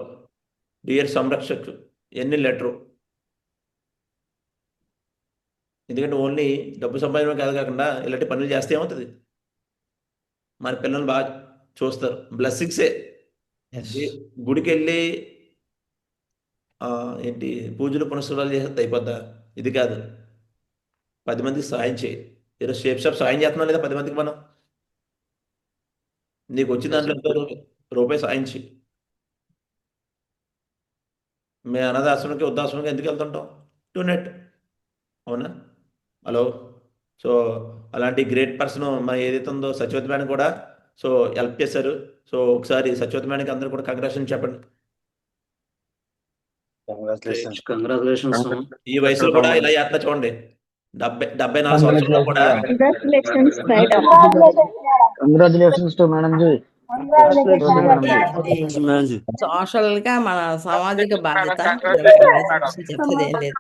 [SPEAKER 2] డియర్ సంరక్షక్ ఎన్ని లెటరు. ఎందుకంటే ఓన్లీ డబ్బు సంపాదన కాదు కాకుండా ఇలాంటి పనులు చేస్తే ఏమవుతుంది, మన పిల్లలు బాగా చూస్తారు. బ్లెస్సింగ్సే. గుడికి వెళ్ళి ఏంటి పూజలు పునస్కారాలు చేస్తే అయిపోద్దా? ఇది కాదు. 10 మందికి సహాయం చేయి. ఈరోజు షేప్ షాప్ సహాయం చేస్తున్నాం లేదా 10 మందికి మనం? నీకు వచ్చిన దాంట్లో ఎంతో రూపాయి సహాయం చేయి. మేము అనాథాశ్రమంకి వృద్ధాశ్రమంకి ఎందుకు వెళ్తుంటాం? డొనేట్. అవునా? హలో. సో అలాంటి గ్రేట్ పర్సన్ మన ఏదైతే ఉందో సత్యవతి మేడం కూడా సో హెల్ప్ చేశారు. సో ఒకసారి సత్యవతి మేడంకి అందరూ కూడా కంగ్రాచులేషన్ చెప్పండి.
[SPEAKER 6] కంగ్రాచులేషన్స్.
[SPEAKER 2] ఈ వయసులో కూడా ఇలా చేస్తున్నా చూడండి. 74 సంవత్సరాల్లో కూడా
[SPEAKER 8] congratulations madam.
[SPEAKER 5] Congratulations to madam ji.
[SPEAKER 9] Madam ji
[SPEAKER 1] social గా మన సామాజిక బాధ్యత చెప్పేది ఏం లేదు.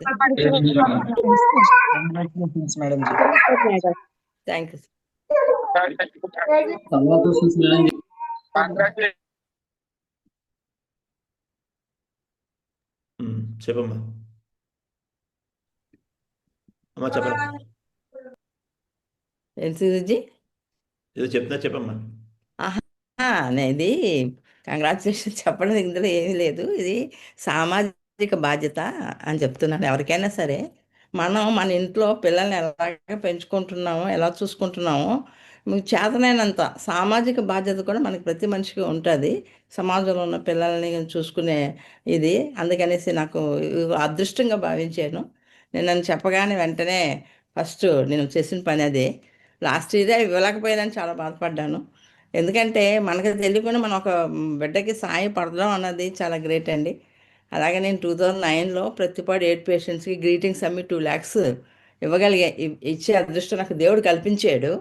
[SPEAKER 5] Congratulations madam ji.
[SPEAKER 1] Thank you.
[SPEAKER 5] Congratulations madam ji.
[SPEAKER 2] చెప్పమ్మా. అమ్మా చెప్పండి.
[SPEAKER 1] ఏంటి సుజీ?
[SPEAKER 2] ఏదో చెప్తున్నా చెప్పమ్మా.
[SPEAKER 1] అనేది కంగ్రాచులేషన్ చెప్పడం ఇందులో ఏమీ లేదు. ఇది సామాజిక బాధ్యత అని చెప్తున్నాను. ఎవరికైనా సరే మనం మన ఇంట్లో పిల్లల్ని ఎలాగ పెంచుకుంటున్నామో, ఎలా చూసుకుంటున్నామో, మీకు చేతనైనంత సామాజిక బాధ్యత కూడా మనకి ప్రతి మనిషికి ఉంటుంది. సమాజంలో ఉన్న పిల్లల్ని చూసుకునే ఇది. అందుకనేసి నాకు అదృష్టంగా భావించాను. నేను నన్ను చెప్పగానే వెంటనే ఫస్ట్ నేను చేసిన పని అదే. లాస్ట్ ఇయరే ఇవ్వలేకపోయానని చాలా బాధపడ్డాను. ఎందుకంటే మనకు తెలియకుండా మనం ఒక బిడ్డకి సాయపడడం అన్నది చాలా గ్రేట్ అండి. అలాగే నేను 2009లో ప్రతిపాడు 8 పేషెంట్స్కి గ్రీటింగ్స్ అమ్మి 2 lakhs ఇవ్వగలిగే ఇచ్చే అదృష్టం నాకు దేవుడు కల్పించాడు.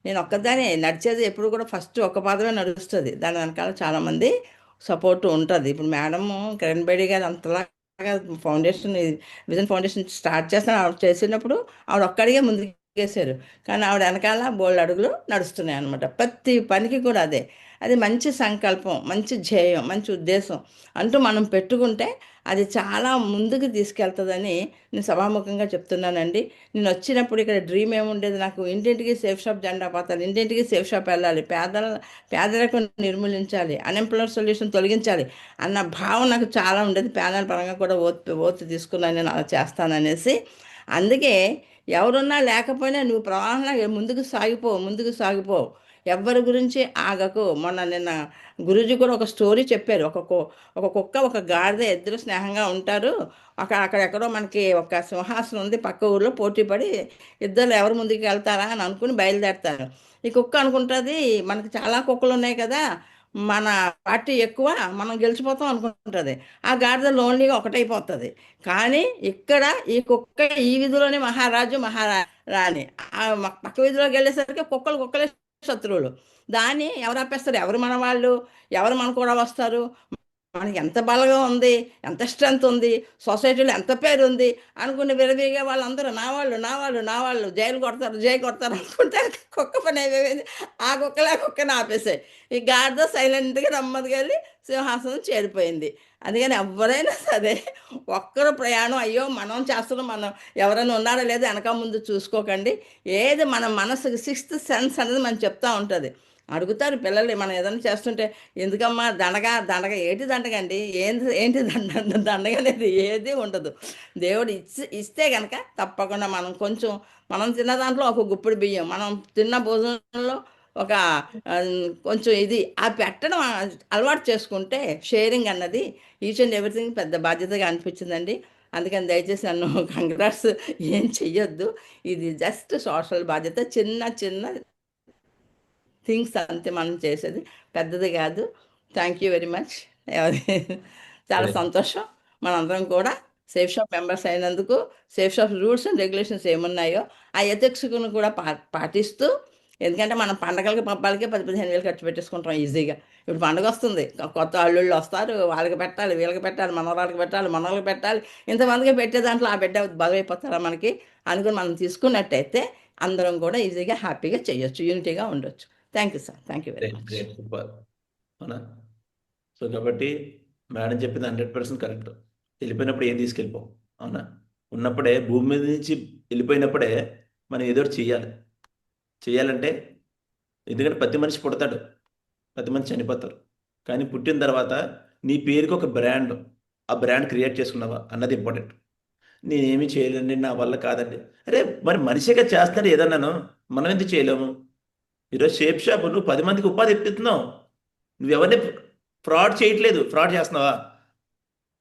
[SPEAKER 1] నేను ఒక్కదానే నడిచేది ఎప్పుడు కూడా ఫస్ట్ ఒక్క పాదమే నడుస్తుంది. దాని వెనకాల చాలామంది సపోర్ట్ ఉంటుంది. ఇప్పుడు మేడము కిరణ్ బేడి గారు అంతలాగా ఫౌండేషన్ విజన్ ఫౌండేషన్ స్టార్ట్ చేస్తాను ఆవిడ చేసినప్పుడు ఆవిడ ఒక్కడిగే ముందుకు చేశారు. కానీ ఆవిడ వెనకాల బోల్డ్ అడుగులు నడుస్తున్నాయి అనమాట. ప్రతి పనికి కూడా అదే. అది మంచి సంకల్పం, మంచి ధ్యేయం, మంచి ఉద్దేశం అంటూ మనం పెట్టుకుంటే అది చాలా ముందుకు తీసుకెళ్తుందని నేను సభాముఖంగా చెప్తున్నానండి. నేను వచ్చినప్పుడు ఇక్కడ డ్రీమ్ ఏముండేది, నాకు ఇంటింటికి సేఫ్ షాప్ జెండా పాతాలి, ఇంటింటికి సేఫ్ షాప్ వెళ్ళాలి, పేదరికం నిర్మూలించాలి, అన్ఎంప్లాయ్మెంట్ సొల్యూషన్ తొలగించాలి అన్న భావం నాకు చాలా ఉండేది. పేదల పరంగా కూడా ఓతు తీసుకున్నాను, నేను అలా చేస్తాననేసి. అందుకే ఎవరున్నా లేకపోయినా నువ్వు ప్రవాహంలో ముందుకు సాగిపో, ఎవ్వరి గురించి ఆగకు. నిన్న గురూజీ కూడా ఒక స్టోరీ చెప్పారు. ఒక కుక్క ఒక గాడిద ఇద్దరు స్నేహంగా ఉంటారు. అక్కడెక్కడో మనకి ఒక సింహాసనం ఉంది, పక్క ఊర్లో పోటీ పడి ఇద్దరు ఎవరు ముందుకు వెళ్తారా అని అనుకుని బయలుదేరుతారు. ఈ కుక్క అనుకుంటుంది మనకి చాలా కుక్కలు ఉన్నాయి కదా, మన పార్టీ ఎక్కువ, మనం గెలిచిపోతాం అనుకుంటుంది. ఆ గాడిద లోన్లీగా ఒకటైపోతుంది. కానీ ఇక్కడ ఈ కుక్క ఈ విధిలోనే మహారాజు మహారాణి. పక్క వీధిలోకి వెళ్ళేసరికి కుక్కలే శత్రువులు. దాన్ని ఎవరు ఆపేస్తారు? ఎవరు మన వాళ్ళు, ఎవరు మన కూడా వస్తారు? మనకి ఎంత బలంగా ఉంది, ఎంత స్ట్రెంత్ ఉంది, సొసైటీలో ఎంత పేరు ఉంది అనుకుని విరవీగా వాళ్ళందరూ నా వాళ్ళు జైలు కొడతారు అనుకుంటే కుక్క పని అయిపోయింది. ఆ కుక్కని ఆపేసాయి. ఈ గాడిద సైలెంట్గా నెమ్మదిగా వెళ్ళి సింహాసనం చేరిపోయింది. అందుకని ఎవరైనా సరే ఒక్కరు ప్రయాణం అయ్యో మనం చేస్తున్నాం, మనం ఎవరైనా ఉన్నారో లేదో వెనక ముందు చూసుకోకండి. ఏది మన మనసుకి 6th సెన్స్ అనేది మనం చెప్తూ ఉంటుంది. అడుగుతారు పిల్లలు మనం ఏదైనా చేస్తుంటే, ఎందుకమ్మా దండగ ఏంటి దండగండి, ఏంటి దండగ అనేది ఏది ఉండదు. దేవుడు ఇస్తే కనుక తప్పకుండా మనం తిన్న దాంట్లో ఒక గుప్పిడి బియ్యం, మనం తిన్న భోజనంలో ఒక కొంచెం ఇది ఆ పెట్టడం అలవాటు చేసుకుంటే షేరింగ్ అన్నది ఈచ్ అండ్ ఎవ్రీథింగ్ పెద్ద బాధ్యతగా అనిపించిందండి. అందుకని దయచేసి నన్ను కంగ్రాట్స్ ఏం చెయ్యొద్దు. ఇది జస్ట్ సోషల్ బాధ్యత, చిన్న థింగ్స్ అంతే మనం చేసేది, పెద్దది కాదు. Thank you very much. చాలా సంతోషం. మనందరం కూడా సేఫ్ షాప్ మెంబర్స్ అయినందుకు safe shop rules and regulations ఏమున్నాయో ఆ ఎథిక్స్ను కూడా పాటిస్తూ ఎందుకంటే మనం పండగలకి పబ్బాలకి 10,000-15,000 ఖర్చు పెట్టేసుకుంటాం ఈజీగా. ఇప్పుడు పండగ వస్తుంది, కొత్త అల్లుళ్ళు వస్తారు, వాళ్ళకి పెట్టాలి, వీళ్ళకి పెట్టాలి, మనవరాళ్ళకి పెట్టాలి, మనవళ్ళకి పెట్టాలి, ఇంతమందికి పెట్టే దాంట్లో ఆ బిడ్డ బలమైపోతారా మనకి? అందుకని మనం తీసుకున్నట్టయితే అందరం కూడా ఈజీగా హ్యాపీగా చేయొచ్చు, యూనిటీగా ఉండొచ్చు. Thank you sir, thank you very much.
[SPEAKER 2] Great, super. అవునా? సో కాబట్టి మేడం చెప్పింది 100% కరెక్ట్. వెళ్ళిపోయినప్పుడు ఏం తీసుకెళ్ళిపోం. అవునా? ఉన్నప్పుడే భూమి మీద నుంచి వెళ్ళిపోయినప్పుడే మనం ఏదో ఒకటి చేయాలంటే, ఎందుకంటే ప్రతి మనిషి పుడతాడు, ప్రతి మనిషి చనిపోతారు. కానీ పుట్టిన తర్వాత నీ పేరుకి ఒక బ్రాండ్, ఆ బ్రాండ్ క్రియేట్ చేసుకున్నావా అన్నది ఇంపార్టెంట్. నేనేమి చేయలేండి, నా వల్ల కాదండి. అరే మరి మనిషిగా చేస్తాడు ఏదన్నాను, మనం ఎందుకు చేయలేము? ఈరోజు షేప్ షాప్ నువ్వు 10 మందికి ఉపాధి ఇప్పిస్తున్నావు, నువ్వెవరిని ఫ్రాడ్ చేయట్లేదు. ఫ్రాడ్ చేస్తున్నావా?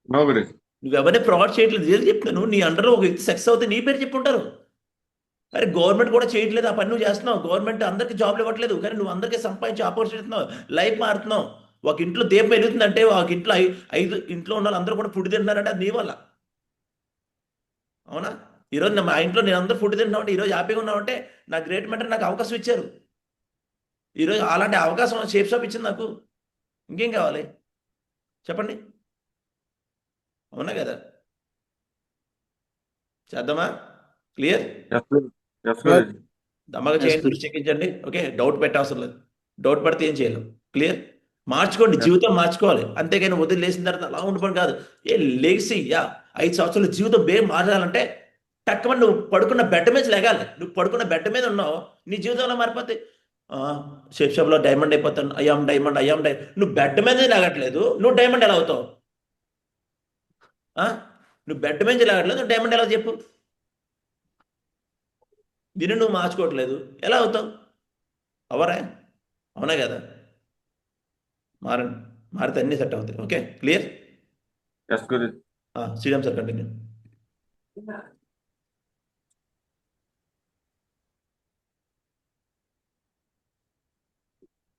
[SPEAKER 3] నో గురుజీ.
[SPEAKER 2] నువ్వెవరిని ఫ్రాడ్ చేయట్లేదు. ఏది చెప్తున్నాను, నీ అండర్లో ఒక వ్యక్తి సక్సెస్ అవుతే నీ పేరు చెప్పుంటారు. అరే గవర్నమెంట్ కూడా చేయట్లేదు, ఆ పని నువ్వు చేస్తున్నావు. గవర్నమెంట్ అందరికీ జాబ్లు ఇవ్వట్లేదు, కానీ నువ్వు అందరికీ సంపాదించి ఆపర్చునిటీ ఇస్తున్నావు, లైఫ్ మారుతున్నావు. ఒక ఇంట్లో దీపం వెలుగుతుందంటే ఒక ఇంట్లో 5 ఇంట్లో ఉన్న వాళ్ళందరూ కూడా ఫుడ్ తింటున్నారంటే అది నీ వల్ల. అవునా? ఈరోజు మా ఇంట్లో నేను అందరూ ఫుడ్ తింటున్నామంటే, ఈరోజు హ్యాపీగా ఉన్నామంటే నాకు గ్రేట్ మెంటర్ నాకు అవకాశం ఇచ్చారు. ఈరోజు అలాంటి అవకాశం షేప్ షాప్ ఇచ్చింది నాకు. ఇంకేం కావాలి చెప్పండి? అవునా కదా? చేద్దామా? క్లియర్?
[SPEAKER 3] ఎస్ గురుజీ.
[SPEAKER 2] దమ్మగా చేయండి, చెక్కించండి. ఓకే, డౌట్ పెట్టవసరం లేదు. డౌట్ పడితే ఏం చేయలేం. క్లియర్? మార్చుకోండి, జీవితం మార్చుకోవాలి. అంతేగాని వదిలేసిన తర్వాత అలా ఉండిపోయి కాదు. లేచి 5 సంవత్సరాల జీవితం మారాలంటే టక్కమని నువ్వు పడుకున్న బెడ్ మీద లేగాలి. నువ్వు పడుకున్న బెడ్ మీద ఉన్నావు, నీ జీవితంలో మారిపోతే షేప్ షాప్లో డైమండ్ అయిపోతాను, అయ్యాం డైమండ్. నువ్వు బెడ్ మీద లేగట్లేదు, నువ్వు డైమండ్ ఎలా అవుతావు? నువ్వు బెడ్ మీద లేగట్లేదు, నువ్వు డైమండ్ ఎలా చెప్పు? దీన్ని నువ్వు మార్చుకోవట్లేదు, ఎలా అవుతావు? అవరా? అవునా కదా? మారితే అన్నీ సెట్ అవుతాయి. Okay, clear?
[SPEAKER 3] ఎస్ గురుజీ.
[SPEAKER 2] Sriram sir continue.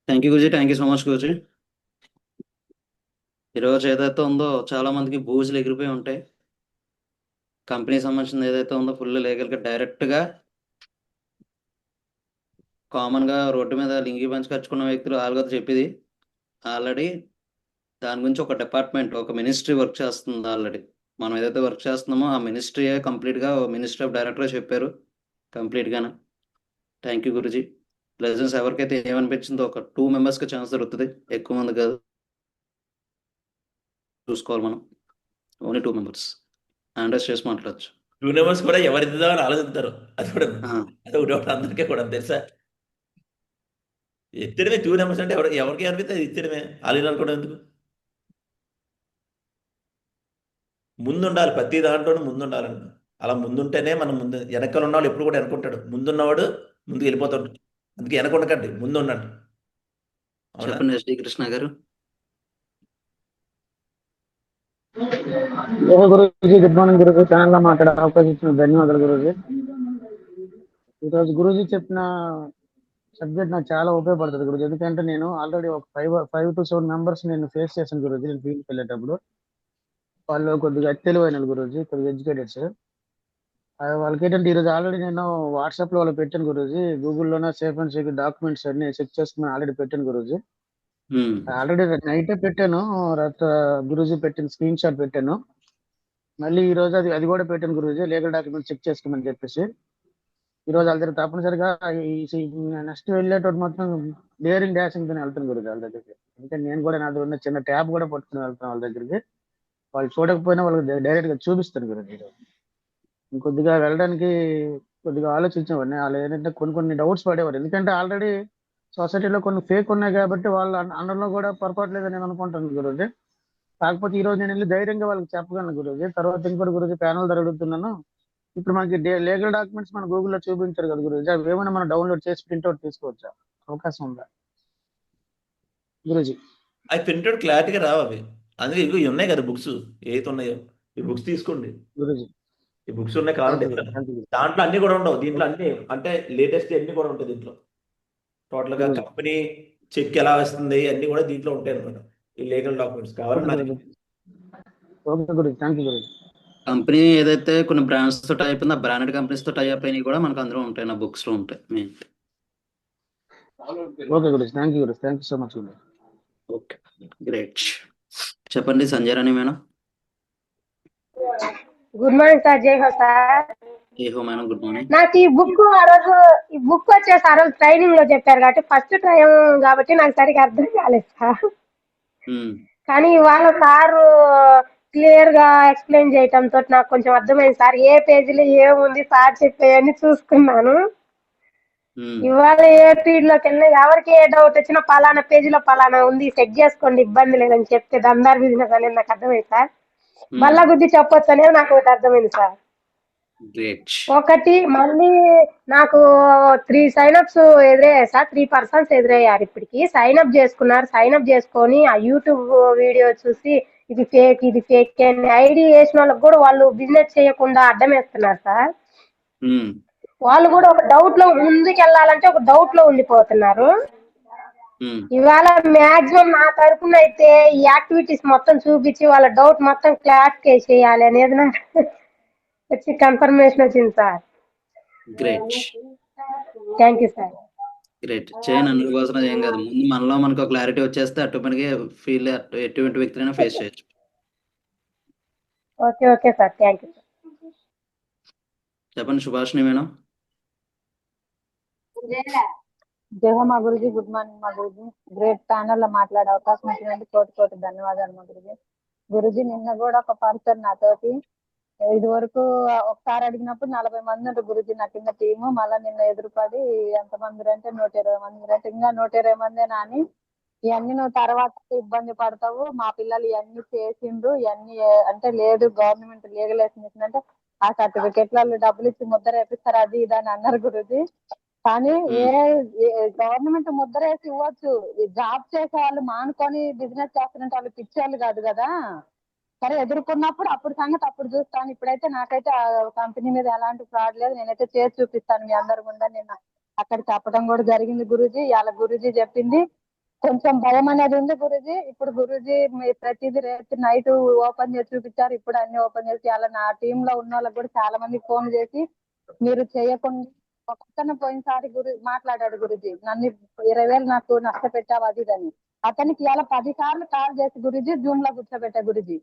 [SPEAKER 6] Thank you గురుజీ, థ్యాంక్ యూ సో మచ్ గురుజీ. ఈరోజు ఏదైతే ఉందో చాలా మందికి బూజులు ఎగిరిపోయి ఉంటాయి. కంపెనీ సంబంధించింది ఏదైతే ఉందో ఫుల్ లీగల్గా డైరెక్ట్గా కామన్గా రోడ్డు మీద లింగి పంచి ఖర్చుకున్న వ్యక్తులు ఆల్గొద్దు చెప్పేది. ఆల్రెడీ దాని గురించి ఒక డిపార్ట్మెంట్, ఒక మినిస్ట్రీ వర్క్ చేస్తుంది. ఆల్రెడీ మనం ఏదైతే వర్క్ చేస్తున్నామో ఆ మినిస్ట్రీ కంప్లీట్గా మినిస్ట్రీ ఆఫ్ డైరెక్టర్గా చెప్పారు కంప్లీట్గానే. Thank you Guruji. లెజెన్స్ ఎవరికైతే ఏమనిపించిందో ఒక 2 మెంబర్స్కి ఛాన్స్ దొరుకుతుంది, ఎక్కువ మంది కాదు. చూసుకోవాలి మనం, ఓన్లీ 2 మెంబర్స్ అండర్స్ చేసి మాట్లాడచ్చు.
[SPEAKER 2] 2 మెంబర్స్ కూడా ఎవరిదిదో అని ఆలోచిస్తారు. అది కూడా అదొక డౌట్ అందరికీ కూడా తెలుసా? ఎత్తడమే 2 మెంబర్స్ అంటే ఎవరికి అనిపిస్తే అది ఎత్తడమే. ఆలీనాలు కూడా ఎందుకు? ముందుండాలి, ప్రతి దాంట్లోనూ ముందుండాలండి. అలా ముందుంటేనే మనం ముందు. వెనకాల ఉన్నవాళ్ళు ఎప్పుడు కూడా వెనకుంటాడు, ముందున్నవాడు ముందుకు వెళ్ళిపోతాడు. అందుకే వెనకుండకండి, ముందు ఉండండి.
[SPEAKER 6] చెప్పండి ఎస్డి కృష్ణ గారు.
[SPEAKER 5] Guruji good morning Guruji. Channel లో మాట్లాడే అవకాశం ఇచ్చిన ధన్యవాదాలు గురుజీ. ఈరోజు గురుజీ చెప్పిన సబ్జెక్ట్ నాకు చాలా ఉపయోగపడుతుంది గురుజీ. ఎందుకంటే నేను ఆల్రెడీ ఒక 5 to 7 మెంబర్స్ నేను ఫేస్ చేశాను గురుజీ. నేను ఫీల్డ్కి వెళ్ళేటప్పుడు వాళ్ళు కొద్దిగా తెలివైన గురుజీ, కొద్దిగా ఎడ్యుకేటెడ్స్. వాళ్ళకి ఏంటంటే ఈరోజు ఆల్రెడీ నేను వాట్సాప్ లో వాళ్ళు పెట్టాను గురుజీ. గూగుల్లోనే సేఫ్ అండ్ సెక్యూర్ డాక్యుమెంట్స్ అన్ని చెక్ చేసుకుని ఆల్రెడీ పెట్టాను గురుజీ. ఆల్రెడీ నైటే పెట్టాను, రాత్రి గురుజీ పెట్టిన స్క్రీన్ షాట్ పెట్టాను. మళ్ళీ ఈ రోజు అది కూడా పెట్టాను గురుజీ, లీగల్ డాక్యుమెంట్ చెక్ చేసుకోమని చెప్పేసి. ఈ రోజు వాళ్ళ దగ్గర తప్పనిసరిగా నెక్స్ట్ వెళ్ళేటప్పుడు మొత్తం డేరింగ్ డాషింగ్ తో వెళ్తాను గురుజీ వాళ్ళ దగ్గరికి. ఎందుకంటే నేను కూడా నా దగ్గర ఉన్న చిన్న ట్యాబ్ కూడా పట్టుకుని వెళ్తాను వాళ్ళ దగ్గరికి. వాళ్ళు చూడకపోయినా వాళ్ళకి డైరెక్ట్ గా చూపిస్తాను గురుజీ. ఇంకొద్దిగా వెళ్ళడానికి కొద్దిగా ఆలోచించేవాడిని. వాళ్ళు ఏంటంటే కొన్ని డౌట్స్ పడేవారు. ఎందుకంటే ఆల్రెడీ సొసైటీలో కొన్ని ఫేక్ ఉన్నాయి కాబట్టి వాళ్ళ అండర్లో కూడా పొరపాటు లేదని నేను అనుకుంటాను గురుజీ. కాకపోతే ఈ రోజు నేను వెళ్ళి ధైర్యంగా వాళ్ళకి చెప్పగలను గురుజీ. తర్వాత ఇంకోటి గురుజీ, ప్యానల్ ద్వారా అడుగుతున్నాను. ఇప్పుడు మనకి లీగల్ డాక్యుమెంట్స్ మన గూగుల్లో చూపించారు కదా గురుజీ, అవి ఏమైనా మనం డౌన్లోడ్ చేసి ప్రింట్అవుట్ తీసుకోవచ్చా? అవకాశం ఉందా గురుజీ?
[SPEAKER 2] అవి ప్రింట్అవుట్ క్లారిటీగా రావు అవి. అందుకే ఇవి ఉన్నాయి కదా బుక్స్, ఏదైతే ఉన్నాయో ఈ బుక్స్ తీసుకోండి
[SPEAKER 5] గురుజీ.
[SPEAKER 2] ఈ బుక్స్ ఉన్నాయి కావాలంటే దాంట్లో అన్ని కూడా ఉండవు. దీంట్లో అన్ని అంటే లేటెస్ట్ అన్ని కూడా ఉంటాయి దీంట్లో. టోటల్ గా కంపెనీ చెక్ ఎలా వస్తుంది అన్ని కూడా దీంట్లో ఉంటాయి అనమాట. ఈ లీగల్ డాక్యుమెంట్స్ కావాలంటే.
[SPEAKER 6] కంపెనీ ఏదైతే కొన్ని బ్రాండ్స్ తో టైప్ ఉందో బ్రాండెడ్ కంపెనీస్ తో టైప్ అయినవి కూడా మనకు అందులో ఉంటాయి, నా బుక్స్ లో ఉంటాయి.
[SPEAKER 5] ఓకే గురుజీ, థ్యాంక్ యూ గురుజీ, thank you so much Guruji.
[SPEAKER 6] Okay, great. చెప్పండి సంజయ్ రాణి మేడం.
[SPEAKER 8] గుడ్ మార్నింగ్ సార్, జై హో సార్.
[SPEAKER 6] ఏ హో మేడం, గుడ్ మార్నింగ్.
[SPEAKER 8] నాకు ఈ బుక్ వచ్చేసి ఆ రోజు ట్రైనింగ్ లో చెప్పారు కాబట్టి ఫస్ట్ టైం కాబట్టి నాకు సరిగా అర్థం కాలేదు సార్. కానీ ఇవాళ సారు క్లియర్ గా ఎక్స్ప్లెయిన్ చేయటంతో నాకు కొంచెం అర్థమైంది సార్. ఏ పేజీలో ఏముంది సార్ చెప్పేయని చూసుకున్నాను. ఇవాళ ఏ ఫీల్డ్ లోకి వెళ్ళినా ఎవరికి ఏ డౌట్ వచ్చినా పలానా పేజీలో పలానా ఉంది, సెట్ చేసుకోండి, ఇబ్బంది లేదని చెప్తే దందార్ బిజినెస్ అనేది నాకు అర్థమైంది సార్. మళ్ళా గుద్ది చెప్పొచ్చు అనేది నాకు ఒకటి అర్థమైంది సార్. ఒకటి మళ్ళీ నాకు 3 సైనప్స్ ఎదురయ్యాయి సార్. 3 పర్సన్స్ ఎదురయ్యారు. ఇప్పటికి సైనప్ చేసుకున్నారు. సైనప్ చేసుకొని ఆ యూట్యూబ్ వీడియో చూసి ఇది ఫేక్ అని ఐడి వేసిన వాళ్ళకి కూడా వాళ్ళు బిజినెస్ చేయకుండా అడ్డం వేస్తున్నారు సార్. వాళ్ళు కూడా ఒక డౌట్ లో ముందుకు వెళ్ళాలంటే ఒక డౌట్ లో ఉండిపోతున్నారు. ఇవాళ మాక్సిమం నా తరపున అయితే ఈ యాక్టివిటీస్ మొత్తం చూపించి వాళ్ళ డౌట్ మొత్తం క్లారిఫై చేయాలి అనేది నాకు వచ్చి కన్ఫర్మేషన్ వచ్చింది sir.
[SPEAKER 6] Great,
[SPEAKER 8] thank you sir.
[SPEAKER 6] Great. చేయను అందుకోసం ఏం కాదు. ముందు మనలో మనకు క్లారిటీ వచ్చేస్తే అటుపనికి ఫీల్ ఎటువంటి వ్యక్తినైనా ఫేస్ చేయొచ్చు.
[SPEAKER 8] Okay okay sir, thank you.
[SPEAKER 6] చెప్పండి సుభాషిణి మేడం.
[SPEAKER 12] జై హో మా గురుజీ, గుడ్ మార్నింగ్ మా గురుజీ. గ్రేట్ ప్యానల్ లో మాట్లాడే అవకాశం ఇచ్చినందుకు కోటి కోటి ధన్యవాదాలు మా గురుజీ. గురుజీ నిన్న కూడా ఒక పర్సన్ నాతోటి ఇది వరకు ఒకసారి అడిగినప్పుడు 40 మంది ఉంటారు గురుజీ నా కింద టీము. మళ్ళీ నిన్న ఎదురుపడి ఎంతమంది అంటే 120 మంది అంటే ఇంకా 120 మంది అని ఇవన్నీ నువ్వు తర్వాత ఇబ్బంది పడతావు, మా పిల్లలు ఇవన్నీ చేసిండ్రు, ఇవన్నీ అంటే లేదు గవర్నమెంట్ లీగలైజేషన్ ఇచ్చిందంటే ఆ సర్టిఫికెట్లలో డబ్బులు ఇచ్చి ముద్ర వేపిస్తారు అది ఇది అని అన్నారు గురుజీ. కానీ గవర్నమెంట్ ముద్ర వేసి ఇవ్వచ్చు, జాబ్ చేసే వాళ్ళు మానుకొని బిజినెస్ చేస్తున్నట్టు వాళ్ళు పిచ్చేవాళ్ళు కాదు కదా. సరే ఎదుర్కొన్నప్పుడు అప్పుడు సంగతి అప్పుడు చూస్తాను. ఇప్పుడైతే నాకైతే ఆ కంపెనీ మీద ఎలాంటి ఫ్రాడ్ లేదు. నేనైతే చేసి చూపిస్తాను మీ అందరి ముందని నేను అక్కడ చెప్పడం కూడా జరిగింది గురూజీ. ఇలా గురూజీ చెప్పింది కొంచెం భయం అనేది ఉంది గురూజీ. ఇప్పుడు గురూజీ ప్రతిదీ రేపు నైట్ ఓపెన్ చేసి చూపించారు, ఇప్పుడు అన్ని ఓపెన్ చేసి అలా నా టీమ్ లో ఉన్న వాళ్ళకి కూడా చాలా మంది ఫోన్ చేసి మీరు చేయకుండా ఒక్కన పోయినసారి మాట్లాడాడు గురూజీ, నన్ను 20,000 నాకు నష్టపెట్టావు అది అని. అతనికి ఇలా 10 సార్లు కాల్ చేసి గురూజీ జూమ్ లో కూర్చోబెట్టా గురూజీ.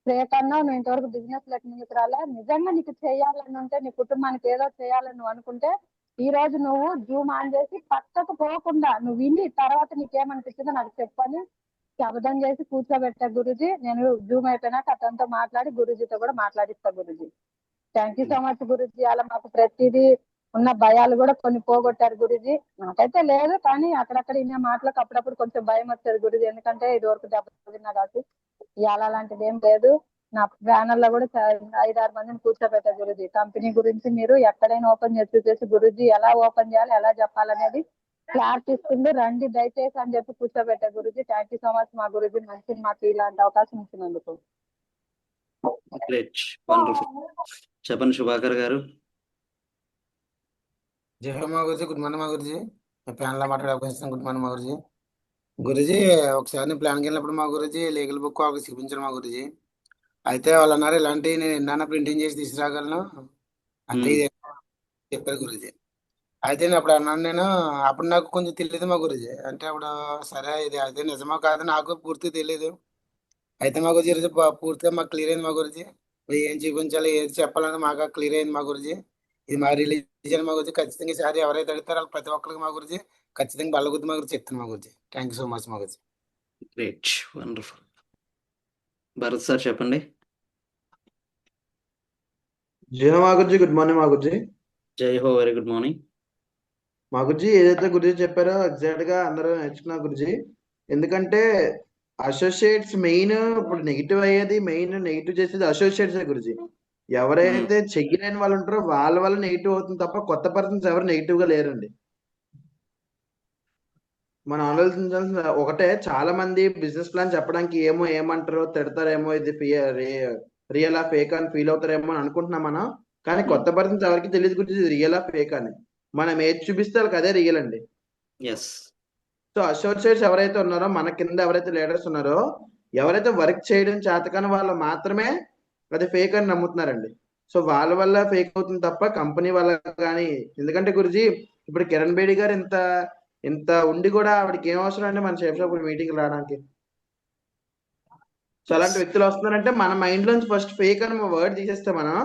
[SPEAKER 12] రేపన్నా నువ్వు ఇంతవరకు బిజినెస్ లెక్క ముందుకు రాలే, నిజంగా నీకు చేయాలని ఉంటే నీ కుటుంబానికి ఏదో చేయాలని నువ్వు అనుకుంటే ఈ రోజు నువ్వు జూమ్ ఆన్ చేసి పక్కకు పోకుండా నువ్వు విని తర్వాత నీకేమనిపించిందో నాకు చెప్పని శబ్దం చేసి కూర్చోబెట్టా గురూజీ. నేను జూమ్ అయిపోయినాక అతనితో మాట్లాడి గురూజీతో కూడా మాట్లాడిస్తా Guruji. Thank you so much Guruji. అలా మాకు ప్రతిదీ ఉన్న భయాలు కూడా కొన్ని పోగొట్టారు గురూజీ. నాకైతే లేదు కానీ అక్కడక్కడ ఇన్న మాటలకు అప్పుడప్పుడు కొంచెం భయం వచ్చేది గురూజీ, ఎందుకంటే ఇది వరకు దెబ్బతిన్నా కాబట్టి. ఇవాళ అలాంటిది ఏం లేదు. నా ప్యానల్ లో కూడా 5-6 మందిని కూర్చోబెట్టారు గురూజీ. కంపెనీ గురించి మీరు ఎక్కడైనా ఓపెన్ చేసి గురూజీ ఎలా ఓపెన్ చేయాలి ఎలా చెప్పాలనేది క్లారిటీ ఇస్తుంది, రండి దయచేసి అని చెప్పి కూర్చోబెట్టారు Guruji. Thank you so much మా గురూజీ, మంచి మాకు ఇలాంటి అవకాశం ఇచ్చినందుకు.
[SPEAKER 6] చెప్పండి సుభాకర్ గారు.
[SPEAKER 13] జై హో మా గురుజీ, గుడ్ మార్నింగ్ మా గురుజీ. ప్లాన్ లో మాట్లాడే అవకాశం గుడ్ మార్నింగ్ మా గురుజీ. గురుజీ ఒకసారి నేను ప్లాన్కి వెళ్ళినప్పుడు మా గురుజీ లీగల్ బుక్ వాళ్ళకి చూపించారు మా గురుజీ. అయితే వాళ్ళు అన్నారు ఇలాంటి నేను ఎన్నైనా ప్రింటింగ్ చేసి తీసుకురాగలను అంటే ఇది చెప్పారు గురుజీ. అయితే నేను అప్పుడు అన్నాను, నేను అప్పుడు నాకు కొంచెం తెలియదు మా గురుజీ. అంటే అప్పుడు సరే ఇది అయితే నిజమో కాదు నాకు పూర్తిగా తెలియదు. అయితే మా గురుజీ ఈరోజు పూర్తిగా మాకు క్లియర్ అయింది మా గురుజీ. ఏం చూపించాలి ఏది చెప్పాలని మాకు క్లియర్ అయింది మా గురుజీ. ఇది మా రిలీజన్ మా గురించి ఖచ్చితంగా ఈసారి ఎవరైతే అడుగుతారో వాళ్ళు ప్రతి ఒక్కరికి మా గురించి ఖచ్చితంగా బల్లగుద్ది మా గురించి చెప్తాను మా గురించి. థ్యాంక్ యూ సో మచ్ మా గురించి.
[SPEAKER 6] Great, wonderful. భరత్ సార్ చెప్పండి.
[SPEAKER 14] జై హో మా గురుజీ, గుడ్ మార్నింగ్ మా గురుజీ.
[SPEAKER 6] జై హో, వెరీ గుడ్ మార్నింగ్
[SPEAKER 14] మా గురుజీ. ఏదైతే గురుజీ చెప్పారో ఎగ్జాక్ట్ గా అందరూ నేర్చుకున్నా గురుజీ. ఎందుకంటే అసోసియేట్స్ మెయిన్ ఇప్పుడు నెగిటివ్ అయ్యేది, మెయిన్ నెగిటివ్ చేసేది అసోసియేట్స్ గురుజీ. ఎవరైతే చెయ్యలేని వాళ్ళు ఉంటారో వాళ్ళ వల్ల నెగిటివ్ అవుతుంది తప్ప కొత్త పర్సన్స్ ఎవరు నెగిటివ్ గా లేరండి. మనం ఆలోచించాల్సిన ఒకటే, చాలా మంది బిజినెస్ ప్లాన్ చెప్పడానికి ఏమంటారో తిడతారేమో, ఇది రియల్ ఆ ఫేక్ అని ఫీల్ అవుతారేమో అని అనుకుంటున్నాం మనం. కానీ కొత్త పర్సన్స్ ఎవరికి తెలియదు గురించి ఇది రియల్ ఆ ఫేక్ అని. మనం ఏది చూపిస్తే వాళ్ళకి అదే రియల్ అండి. సో అసోసియేట్స్ ఎవరైతే ఉన్నారో మన కింద ఎవరైతే లీడర్స్ ఉన్నారో ఎవరైతే వర్క్ చేయడం చేతకాని వాళ్ళు మాత్రమే అది ఫేక్ అని నమ్ముతున్నారండి. సో వాళ్ళ వల్ల ఫేక్ అవుతుంది తప్ప కంపెనీ వల్ల కానీ. ఎందుకంటే గురుజీ ఇప్పుడు కిరణ్ బేడి గారు ఇంత ఉండి కూడా ఆవిడకి ఏం అవసరం అండి మన షేప్ షాప్ మీటింగ్ రావడానికి? సో అలాంటి వ్యక్తులు వస్తున్నారంటే మన మైండ్ లోంచి ఫస్ట్ ఫేక్ అని వర్డ్ తీసేస్తే మనం,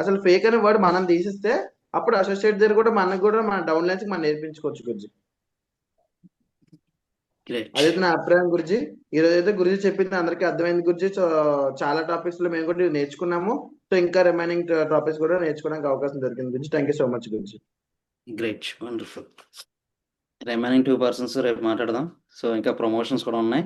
[SPEAKER 14] అసలు ఫేక్ అనే వర్డ్ మనం తీసేస్తే అప్పుడు అసోసియేట్ దగ్గర కూడా మనకు కూడా మన డౌన్ లైన్స్ మనం నేర్పించుకోవచ్చు గురుజీ. అదైతే నా అభిప్రాయం గురుజీ. ఈ రోజు అయితే గురుజీ చెప్పింది అందరికీ అర్థమైంది గురుజీ. సో చాలా టాపిక్స్ లో మేము కూడా నేర్చుకున్నాము. సో ఇంకా రిమైనింగ్ టాపిక్స్ కూడా నేర్చుకోవడానికి అవకాశం దొరికింది Guruji. Thank you so much Guruji.
[SPEAKER 6] Great, wonderful. Remaining 2 persons రేపు మాట్లాడదాం. సో ఇంకా ప్రమోషన్స్ కూడా ఉన్నాయి.